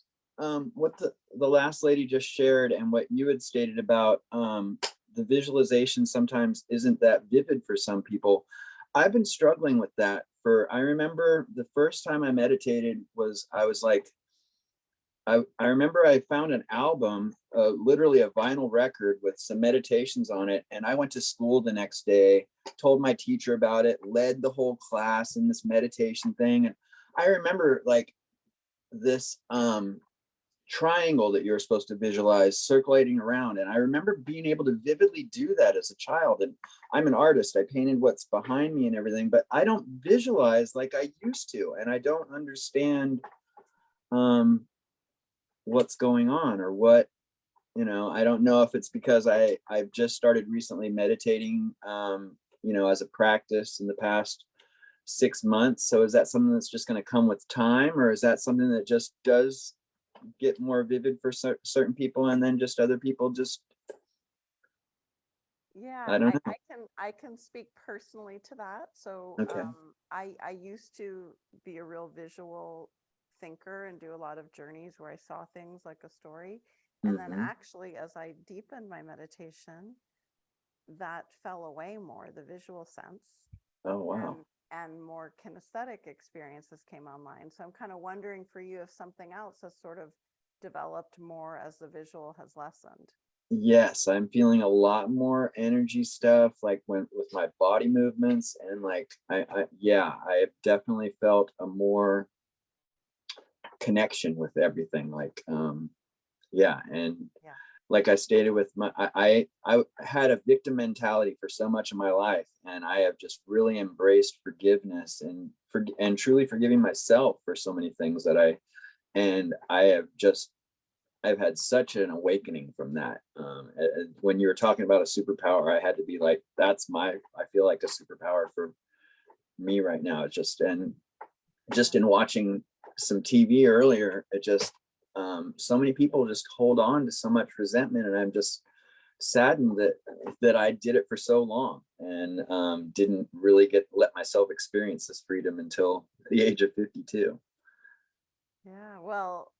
what the last lady just shared and what you had stated about the visualization sometimes isn't that vivid for some people. I've been struggling with that I remember the first time I meditated I was like, I remember I found an album, literally a vinyl record with some meditations on it. And I went to school the next day, told my teacher about it, led the whole class in this meditation thing. And I remember like this triangle that you're supposed to visualize circulating around. And I remember being able to vividly do that as a child. And I'm an artist. I painted what's behind me and everything, but I don't visualize like I used to. And I don't understand what's going on or what, I don't know if it's because I've just started recently meditating, as a practice in the past 6 months. So is that something that's just going to come with time, or is that something that just does get more vivid for certain people and then just other people just I don't know. I can speak personally to that. So Okay. I used to be a real visual thinker and do a lot of journeys where I saw things like a story. And then actually, as I deepened my meditation, that fell away more, the visual sense. Oh, wow. And more kinesthetic experiences came online. So I'm kind of wondering for you if something else has sort of developed more as the visual has lessened. Yes, I'm feeling a lot more energy stuff, like with my body movements, and like I have definitely felt a more connection with everything. Like and like I stated with I had a victim mentality for so much of my life, and I have just really embraced forgiveness and truly forgiving myself for so many things I've had such an awakening from that. When you were talking about a superpower, I had to be like, I feel like a superpower for me right now. It's just in watching some TV earlier, it just, so many people just hold on to so much resentment. And I'm just saddened that I did it for so long and didn't really let myself experience this freedom until the age of 52. Yeah, well,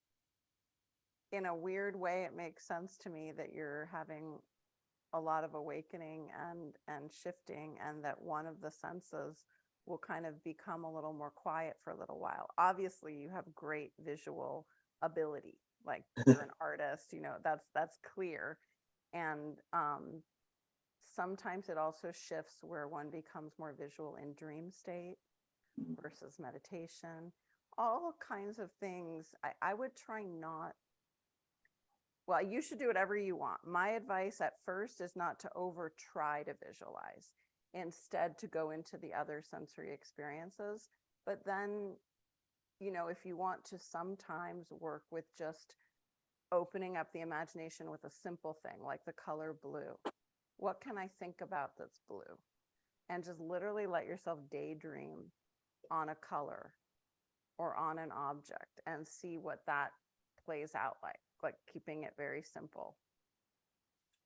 in a weird way, it makes sense to me that you're having a lot of awakening and shifting, and that one of the senses will kind of become a little more quiet for a little while. Obviously, you have great visual ability, like you're an artist, that's clear. And sometimes it also shifts where one becomes more visual in dream state versus meditation. All kinds of things. I would try not. Well, you should do whatever you want. My advice at first is not to over try to visualize, instead to go into the other sensory experiences. But then, if you want to sometimes work with just opening up the imagination with a simple thing like the color blue, what can I think about that's blue? And just literally let yourself daydream on a color or on an object and see what that plays out like keeping it very simple.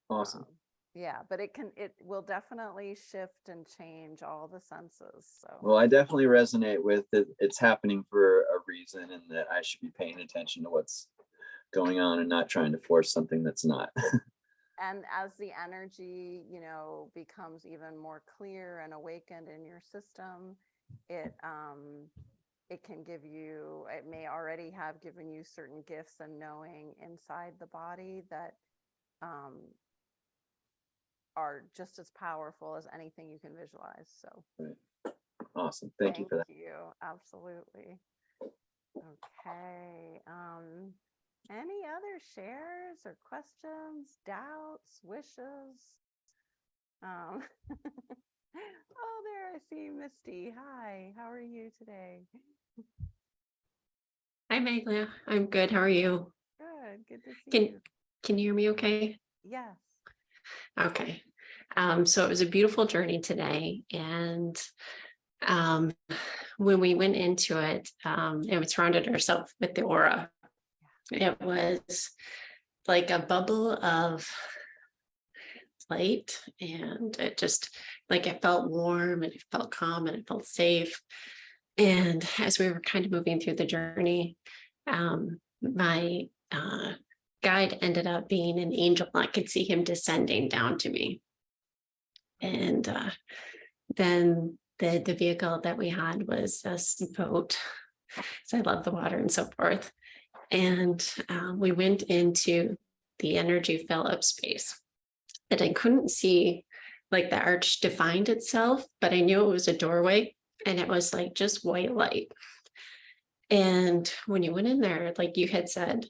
Awesome. Yeah, but it will definitely shift and change all the senses. So, Well, I definitely resonate with it. It's happening for a reason, and that I should be paying attention to what's going on and not trying to force something that's not. and as the energy, becomes even more clear and awakened in your system, it can give you, it may already have given you certain gifts and knowing inside the body that are just as powerful as anything you can visualize. So Right. Awesome. Thank you for that. Thank you. Absolutely. Okay. Any other shares or questions, doubts, wishes? Oh, there I see Misty. Hi, how are you today? Hi, Maglia. I'm good. How are you? Good to see Can you. Can you hear me okay? Yes. Okay. So it was a beautiful journey today. And when we went into it, and we surrounded ourselves with the aura, it was like a bubble of light. And it just like it felt warm and it felt calm and it felt safe. And as we were kind of moving through the journey, my guide ended up being an angel. I could see him descending down to me. And then the vehicle that we had was a boat. So I love the water and so forth. And we went into the energy fill-up space. And I couldn't see like the arch defined itself, but I knew it was a doorway and it was like just white light. And when you went in there, like you had said,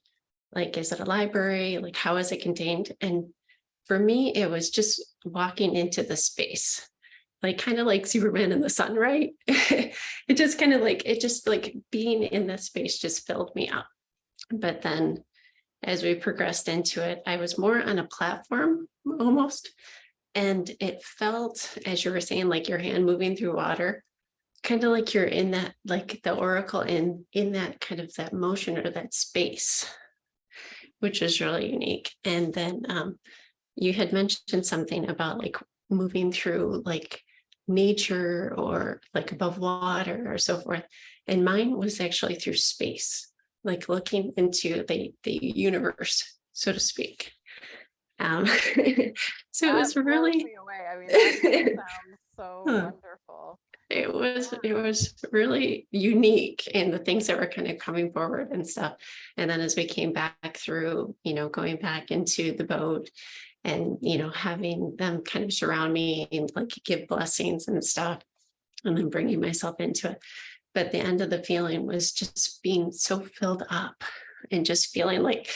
like, is it a library? Like, how is it contained? And for me, it was just walking into the space, like kind of like Superman in the sun, right? It just kind of like, it just like being in the space just filled me up. But then as we progressed into it, I was more on a platform almost. And it felt, as you were saying, like your hand moving through water, kind of like you're in that, like the oracle in that kind of that motion or that space, which is really unique. And then you had mentioned something about like moving through like nature or like above water or so forth. And mine was actually through space, like looking into the universe, so to speak. So it was That blows really me away. I mean, that sounds so wonderful. it was really unique in the things that were kind of coming forward and stuff. And then as we came back through, going back into the boat and, having them kind of surround me and like give blessings and stuff, and then bringing myself into it. But the end of the feeling was just being so filled up and just feeling like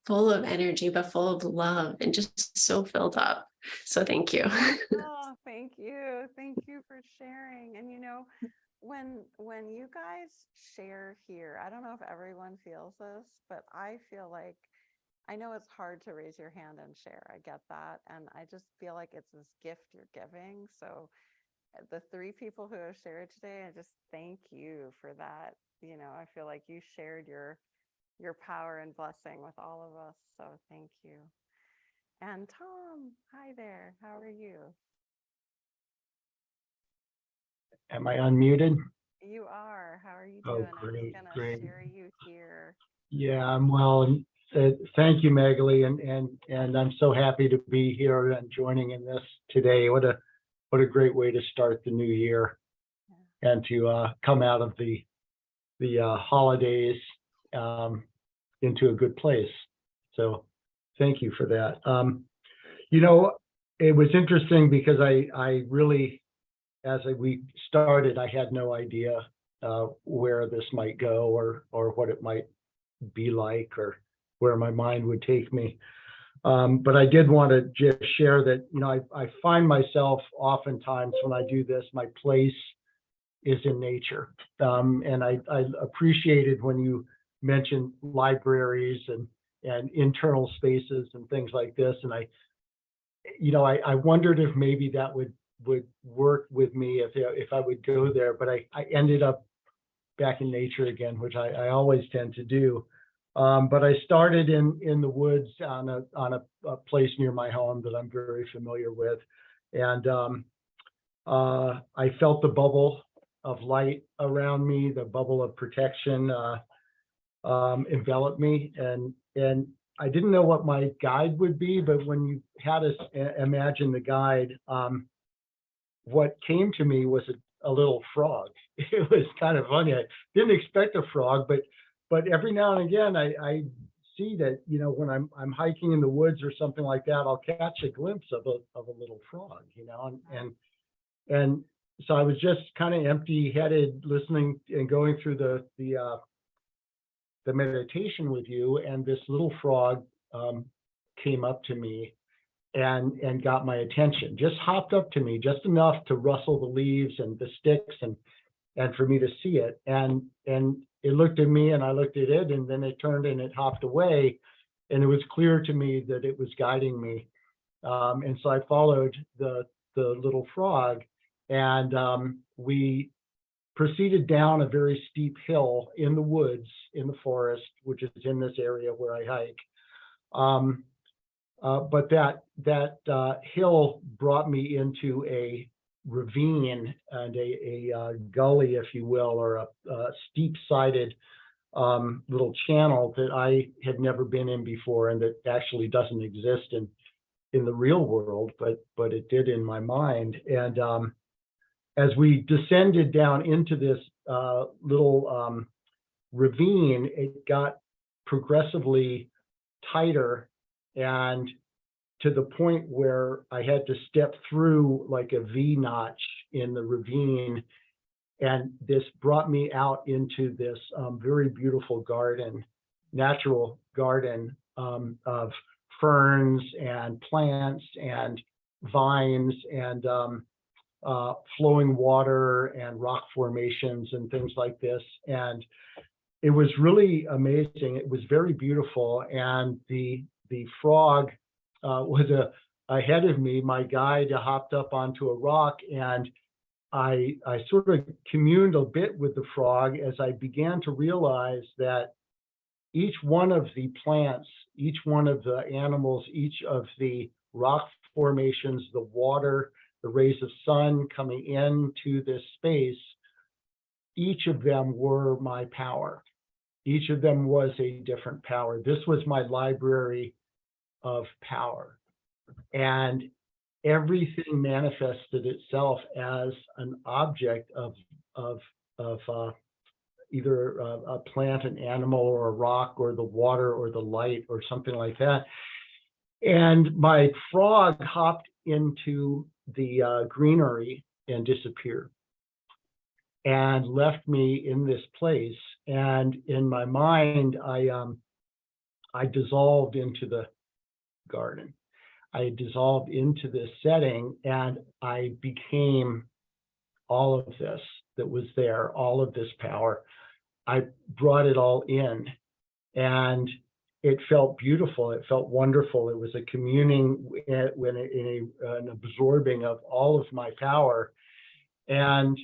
full of energy, but full of love and just so filled up. So thank you. Oh, thank you. Thank you for sharing. And when you guys share here, I don't know if everyone feels this, but I feel like I know it's hard to raise your hand and share. I get that. And I just feel like it's this gift you're giving. So the 3 people who have shared today, I just thank you for that. I feel like you shared your power and blessing with all of us. So thank you. And Tom, hi there. How are you? Am I unmuted? You are. How are you Oh, doing? I'm great, just gonna great. share you here. Yeah, I'm well. And thank you, Magali, and I'm so happy to be here and joining in this today. What a great way to start the new year, and to come out of the holidays into a good place. So thank you for that. It was interesting because I really, as we started, I had no idea where this might go or what it might be like or where my mind would take me. But I did want to just share that, I find myself oftentimes when I do this, my place is in nature. And I appreciated when you mentioned libraries and internal spaces and things like this. And I wondered if maybe that would work with me if I would go there, but I ended up back in nature again, which I always tend to do. But I started in the woods on a place near my home that I'm very familiar with, and I felt the bubble of light around me, the bubble of protection envelop me, and I didn't know what my guide would be, but when you had us imagine the guide, what came to me was a little frog. It was kind of funny. I didn't expect a frog, but every now and again I see that, when I'm hiking in the woods or something like that, I'll catch a glimpse of a little frog, and so I was just kind of empty-headed listening and going through the meditation with you, and this little frog came up to me and got my attention, just hopped up to me just enough to rustle the leaves and the sticks and for me to see it. And it looked at me and I looked at it, and then it turned and it hopped away. And it was clear to me that it was guiding me. And so I followed the little frog, and we proceeded down a very steep hill in the woods, in the forest, which is in this area where I hike. But that hill brought me into a ravine and a gully, if you will, or a steep-sided little channel that I had never been in before, and that actually doesn't exist in the real world, but it did in my mind. And as we descended down into this little ravine, it got progressively tighter, and to the point where I had to step through like a V notch in the ravine. And this brought me out into this very beautiful garden, natural garden of ferns and plants and vines and flowing water and rock formations and things like this. And it was really amazing. It was very beautiful. And the frog was ahead of me. My guide hopped up onto a rock, and I sort of communed a bit with the frog as I began to realize that each one of the plants, each one of the animals, each of the rock formations, the water, the rays of sun coming into this space, each of them were my power. Each of them was a different power. This was my library of power. And everything manifested itself as an object of either a plant, an animal, or a rock, or the water, or the light, or something like that. And my frog hopped into the greenery and disappeared, and left me in this place. And in my mind, I dissolved into the garden. I dissolved into this setting, and I became all of this that was there, all of this power. I brought it all in, and it felt beautiful. It felt wonderful. It was a communing an absorbing of all of my power. And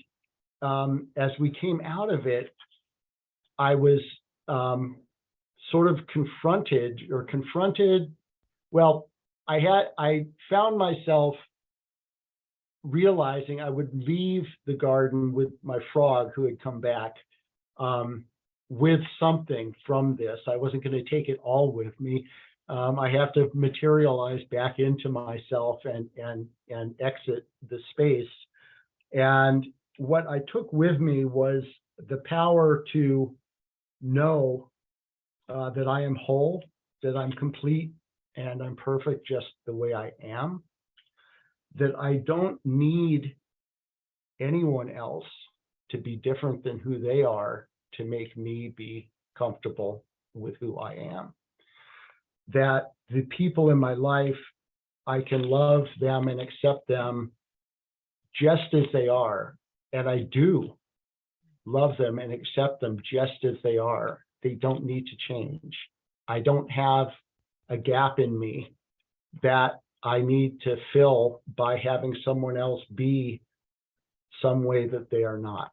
as we came out of it, I was sort of confronted. Well, I found myself realizing I would leave the garden with my frog, who had come back, with something from this. I wasn't going to take it all with me. I have to materialize back into myself and exit the space. And what I took with me was the power to know that I am whole, that I'm complete, and I'm perfect just the way I am, that I don't need anyone else to be different than who they are to make me be comfortable with who I am, that the people in my life, I can love them and accept them just as they are. And I do love them and accept them just as they are. They don't need to change. I don't have a gap in me that I need to fill by having someone else be some way that they are not.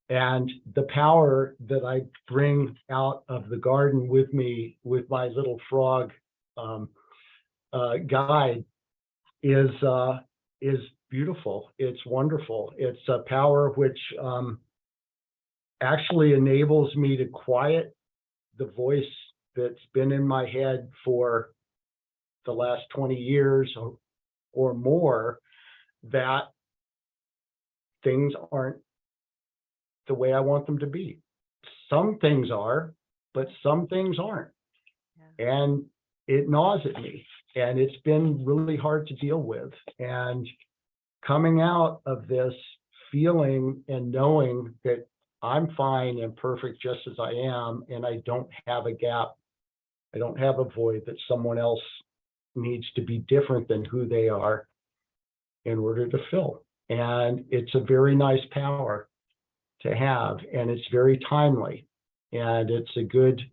And the power that I bring out of the garden with me, with my little frog guide, is beautiful. It's wonderful. It's a power which actually enables me to quiet the voice that's been in my head for the last 20 years or more, that things aren't the way I want them to be. Some things are, but some things aren't. Yeah. And it gnaws at me, and it's been really hard to deal with. And coming out of this feeling and knowing that I'm fine and perfect just as I am, and I don't have a gap, I don't have a void that someone else needs to be different than who they are in order to fill. And it's a very nice power to have, and it's very timely, and it's a good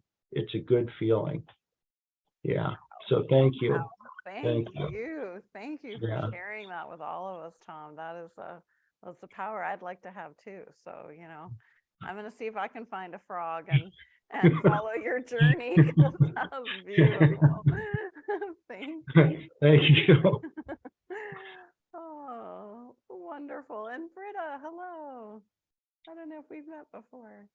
feeling. Yeah. So thank you. Wow. Thank Thank you Yeah. for sharing that with all of us, Tom. That's the power I'd like to have too. So, I'm going to see if I can find a frog and follow your journey. 'Cause that was beautiful. Thank you. Thank you. Oh, wonderful. And Britta, hello. I don't know if we've met before.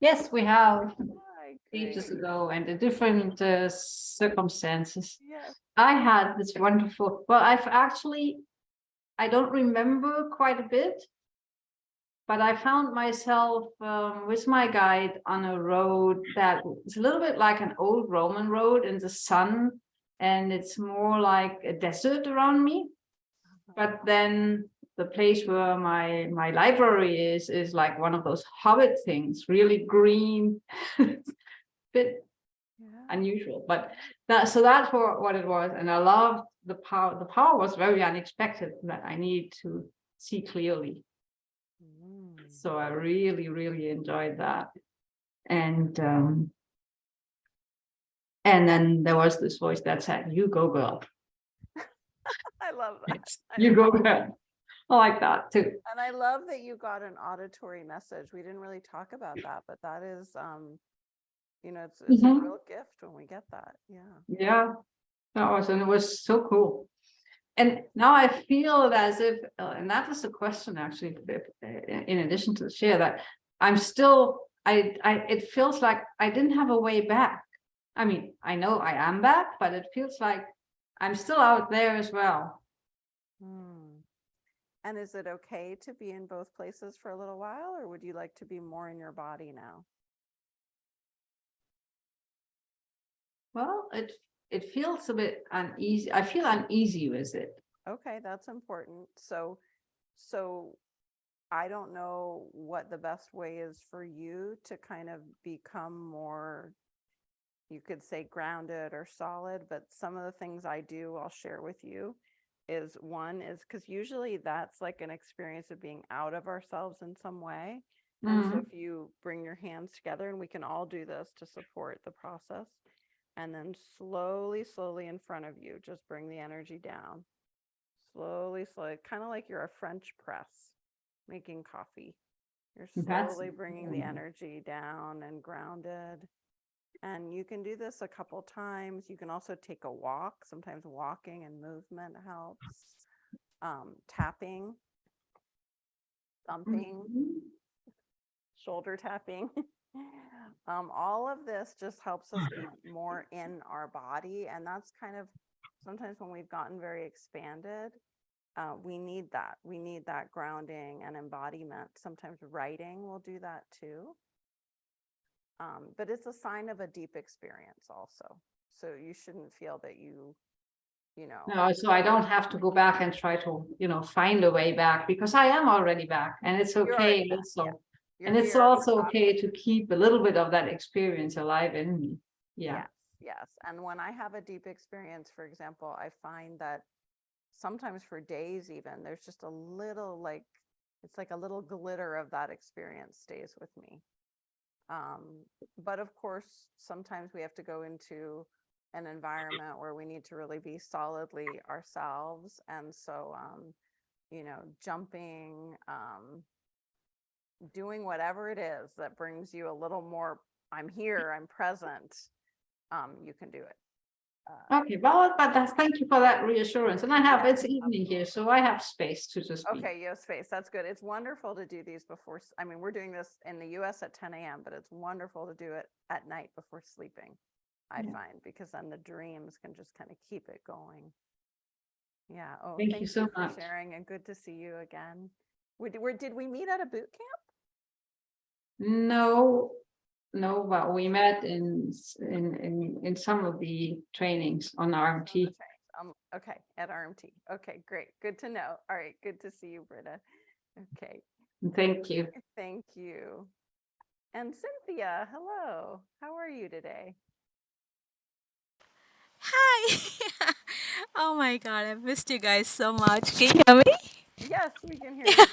Yes, we have Hi, ages great. ago and in different circumstances. Yes. I had this wonderful, well, I don't remember quite a bit, but I found myself with my guide on a road that is a little bit like an old Roman road in the sun, and it's more like a desert around me. But then the place where my library is like one of those hobbit things, really green, bit Yeah. unusual, but that's what it was. And I loved the power. The power was very unexpected, that I need to see clearly. Mm. So I really, really enjoyed that. And then there was this voice that said, "You go, girl. I love that. You go, girl." I like that too. And I love that you got an auditory message. We didn't really talk about that, but that is, it's a Mhm. real gift when we get that. Yeah. Yeah, and it was so cool. And now I feel as if, and that is the question actually, in addition to the share, that I'm still, it feels like I didn't have a way back. I mean, I know I am back, but it feels like I'm still out there as well. Hmm. And is it okay to be in both places for a little while, or would you like to be more in your body now? Well, it feels a bit uneasy. I feel uneasy with it. Okay, that's important. So I don't know what the best way is for you to kind of become more, you could say, grounded or solid, but some of the things I do, I'll share with you. One is because usually that's like an experience of being out of ourselves in some way. And so if you bring your hands together, and we can all do this to support the process, and then slowly in front of you, just bring the energy down. Slowly, kind of like you're a French press making coffee. You're slowly bringing the energy down and grounded. And you can do this a couple times. You can also take a walk. Sometimes walking and movement helps. Tapping, thumping, shoulder tapping. All of this just helps us be more in our body. And that's kind of sometimes when we've gotten very expanded, we need that. We need that grounding and embodiment. Sometimes writing will do that too. But it's a sign of a deep experience also. So you shouldn't feel that No, so I don't have to go back and try to, find a way back, because I am already back, and it's okay also. Yeah. And it's also okay to keep a little bit of that experience alive in me. Yeah. Yes. And when I have a deep experience, for example, I find that sometimes for days even, there's just a little it's like a little glitter of that experience stays with me. But of course, sometimes we have to go into an environment where we need to really be solidly ourselves. And so, jumping, doing whatever it is that brings you a little more, I'm here, I'm present, you can do it. Okay, well, but thank you for that reassurance. And it's evening here, so I have space to just be. Okay, you have space. That's good. It's wonderful to do these before, I mean, we're doing this in the US at 10 a.m., but it's wonderful to do it at night before sleeping, I find, because then the dreams can just kind of keep it going. Yeah. Oh, Thank you so for much. sharing, and good to see you again. Did we meet at a boot camp? No, but we met in some of the trainings on RMT. Okay, at RMT. Okay, great. Good to know. All right, good to see you, Britta. Okay, Thank you. thank you. And Cynthia, hello. How are you today? Hi. Oh my God, I missed you guys so much. Can you hear me? Yes, we can hear you.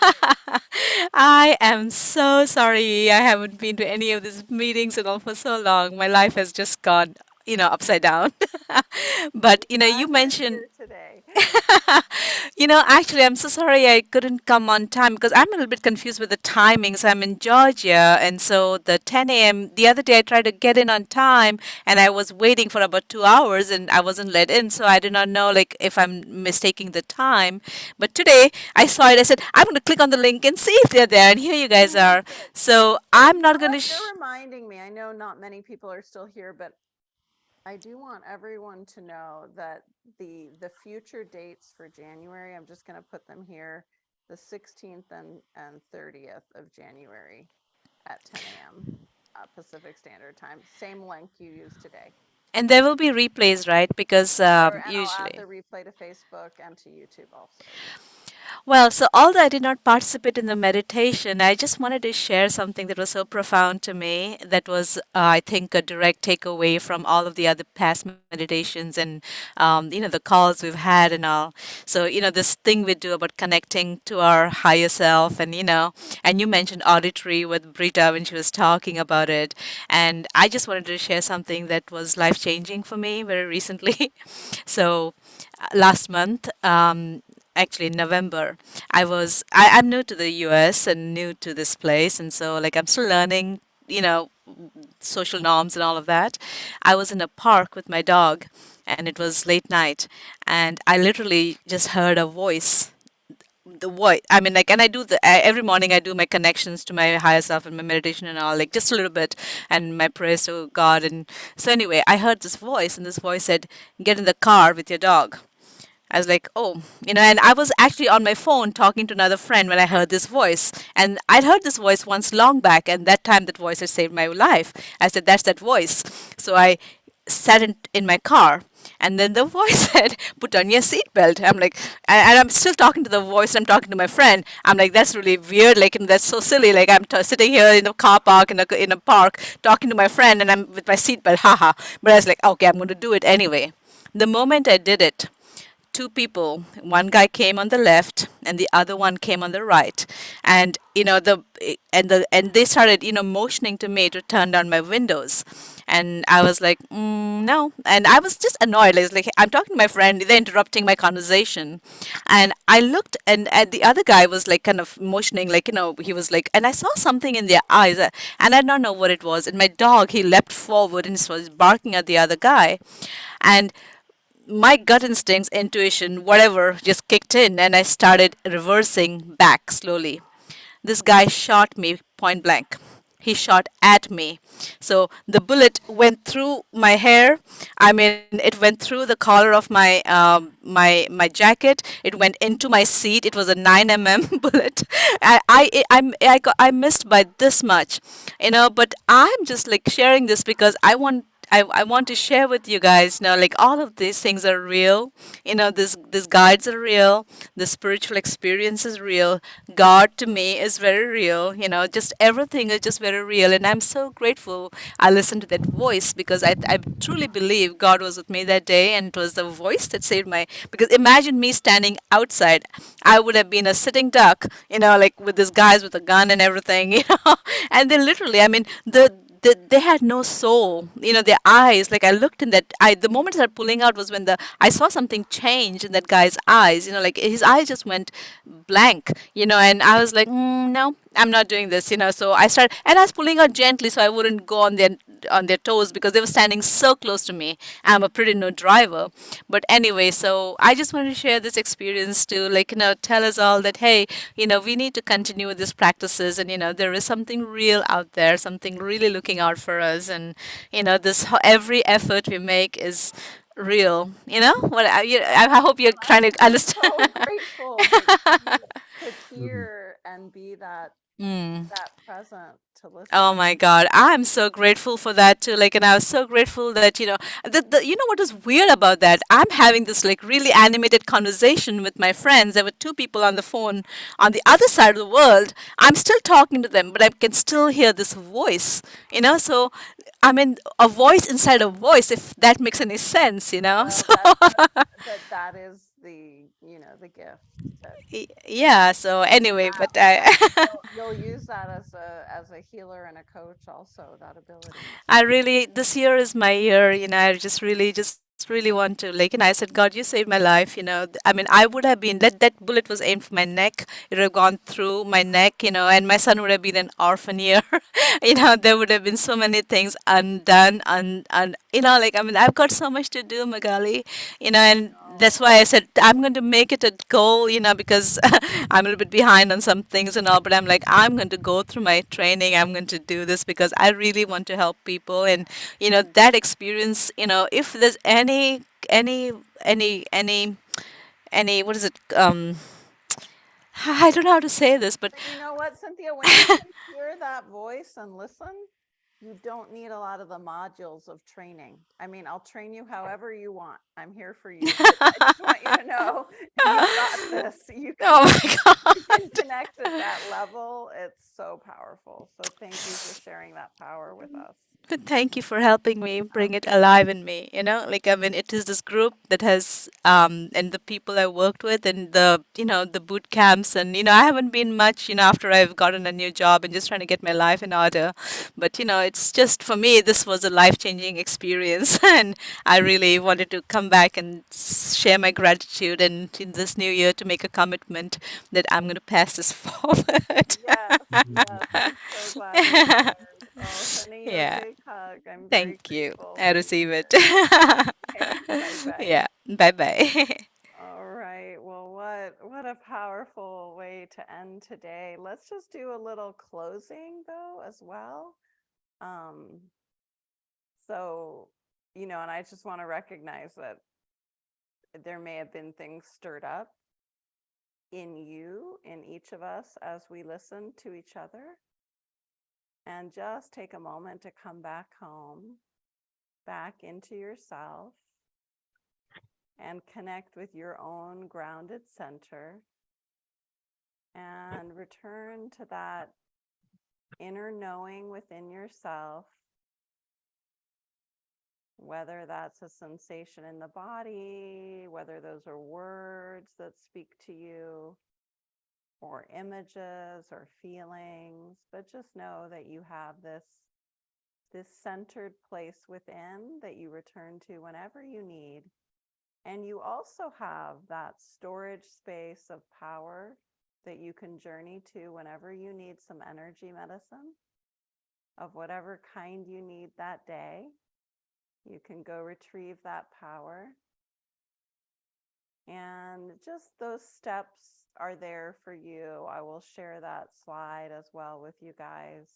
I am so sorry. I haven't been to any of these meetings and all for so long. My life has just gone, upside down. But, you Glad you're mentioned here today. Actually, I'm so sorry I couldn't come on time because I'm a little bit confused with the timings. I'm in Georgia, and so the 10 a.m. the other day I tried to get in on time, and I was waiting for about 2 hours, and I wasn't let in, so I did not know like if I'm mistaking the time. But today I saw it. I said I'm going to click on the link and see if they're there, and here you guys are. So I'm not going to. You're reminding me. I know not many people are still here, but I do want everyone to know that the future dates for January, I'm just going to put them here, the 16th and 30th of January at 10 a.m. Pacific Standard Time. Same link you used today. And there will be replays, right? Because And I'll add usually. the replay to Facebook and to YouTube also. Well, so although I did not participate in the meditation, I just wanted to share something that was so profound to me. That was, I think, a direct takeaway from all of the other past meditations and, the calls we've had and all. So, this thing we do about connecting to our higher self, and you mentioned auditory with Brita when she was talking about it. And I just wanted to share something that was life changing for me very recently. So, last month, actually in November, I'm new to the US and new to this place, and so like I'm still learning, social norms and all of that. I was in a park with my dog, and it was late night, and I literally just heard a voice. The voice, I mean, like, and I do every morning I do my connections to my higher self and my meditation and all, like just a little bit, and my prayers to God. And so anyway, I heard this voice, and this voice said, "Get in the car with your dog." I was like, oh, and I was actually on my phone talking to another friend when I heard this voice. And I'd heard this voice once long back, and that time that voice had saved my life. I said, that's that voice. So I sat in my car, and then the voice said, put on your seatbelt. I'm like, and I'm still talking to the voice, I'm talking to my friend. I'm like, that's really weird. Like, that's so silly. Like, I'm sitting here in a car park, in a park, talking to my friend, and I'm with my seatbelt, haha. But I was like, okay, I'm going to do it anyway. The moment I did it, two people, one guy came on the left and the other one came on the right, and they started motioning to me to turn down my windows. And I was like, no. And I was just annoyed. Like, I'm talking to my friend, they're interrupting my conversation. And I looked, and the other guy was like kind of motioning, like, he was like, and I saw something in their eyes, and I don't know what it was. And my dog, he leapt forward and was barking at the other guy. And my gut instincts, intuition, whatever, just kicked in, and I started reversing back slowly. This guy shot me point blank. He shot at me. So the bullet went through my hair. I mean, it went through the collar of my jacket. It went into my seat. It was a 9 mm bullet. I missed by this much, But I'm just like sharing this because I want to share with you guys, like all of these things are real. These guides are real. The spiritual experience is real. God to me is very real. Just everything is just very real. And I'm so grateful I listened to that voice because I truly believe God was with me that day, and it was the voice that saved because imagine me standing outside. I would have been a sitting duck, like with these guys with a gun and everything, And they literally, I mean, they had no soul. Their eyes, like I looked in that, the moment I started pulling out was when I saw something change in that guy's eyes. Like his eyes just went blank. And I was like, no, I'm not doing this. So I started, and I was pulling out gently so I wouldn't go on their toes because they were standing so close to me. I'm a pretty new driver. But anyway, so I just wanted to share this experience to, like, tell us all that, hey, we need to continue with these practices, and, there is something real out there, something really looking out for us. And, every effort we make is real. I hope you're trying to I'm understand. so grateful that you could hear and be that Mm. present to listen. Oh my God, I'm so grateful for that too. Like, and I was so grateful that, what was weird about that? I'm having this like really animated conversation with my friends. There were two people on the phone on the other side of the world. I'm still talking to them, but I can still hear this voice, So, I mean, a voice inside a voice, if that makes any sense. Well, So, that is the gift that yeah. So anyway, have, but I. you'll use that as a healer and a coach also, that ability. I really, this year is my year, I just really want to, like, and I said, God, you saved my life, I mean, I would have been, that bullet was aimed for my neck. It would have gone through my neck, and my son would have been an orphan here. There would have been so many things undone, like, I mean, I've got so much to do, Magali, and that's why I said I'm going to make it a goal, because I'm a little bit behind on some things and all, but I'm like, I'm going to go through my training. I'm going to do this because I really want to help people. And, that experience, if there's any, what is it? I don't know how to say this, but But you know what, Cynthia, when you can hear that voice and listen, you don't need a lot of the modules of training. I mean, I'll train you however you want. I'm here for you. But I just want you to know you got this. oh my You can God. connect at that level. It's so powerful. So thank you for sharing that power with us. But thank you for helping me bring it alive in me. Like, I mean, it is this group that has, and the people I worked with, and the boot camps, and I haven't been much, after I've gotten a new job and just trying to get my life in order. But it's just for me, this was a life-changing experience, and I really wanted to come back and share my gratitude, and in this new year to make a commitment that I'm going to pass this forward. Yes, yes. I'm so glad you shared. Oh, sending you a Yeah. big hug. I'm very Thank you. grateful I for you. receive it. Okay, bye-bye. Yeah. Bye bye. All right. Well, what a powerful way to end today. Let's just do a little closing though as well. Um, so, and I just want to recognize that there may have been things stirred up in you, in each of us as we listen to each other. And just take a moment to come back home, back into yourself, and connect with your own grounded center, and return to that inner knowing within yourself, whether that's a sensation in the body, whether those are words that speak to you, or images or feelings, but just know that you have this centered place within that you return to whenever you need. And you also have that storage space of power that you can journey to whenever you need some energy medicine of whatever kind you need that day. You can go retrieve that power. And just those steps are there for you. I will share that slide as well with you guys,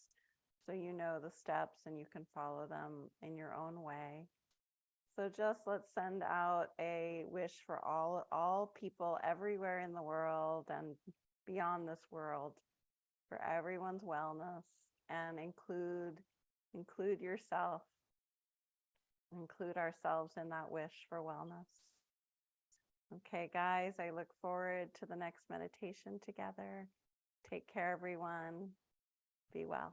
so you know the steps and you can follow them in your own way. So just let's send out a wish for all people everywhere in the world and beyond this world, for everyone's wellness, and include yourself, include ourselves in that wish for wellness. Okay, guys, I look forward to the next meditation together. Take care, everyone. Be well.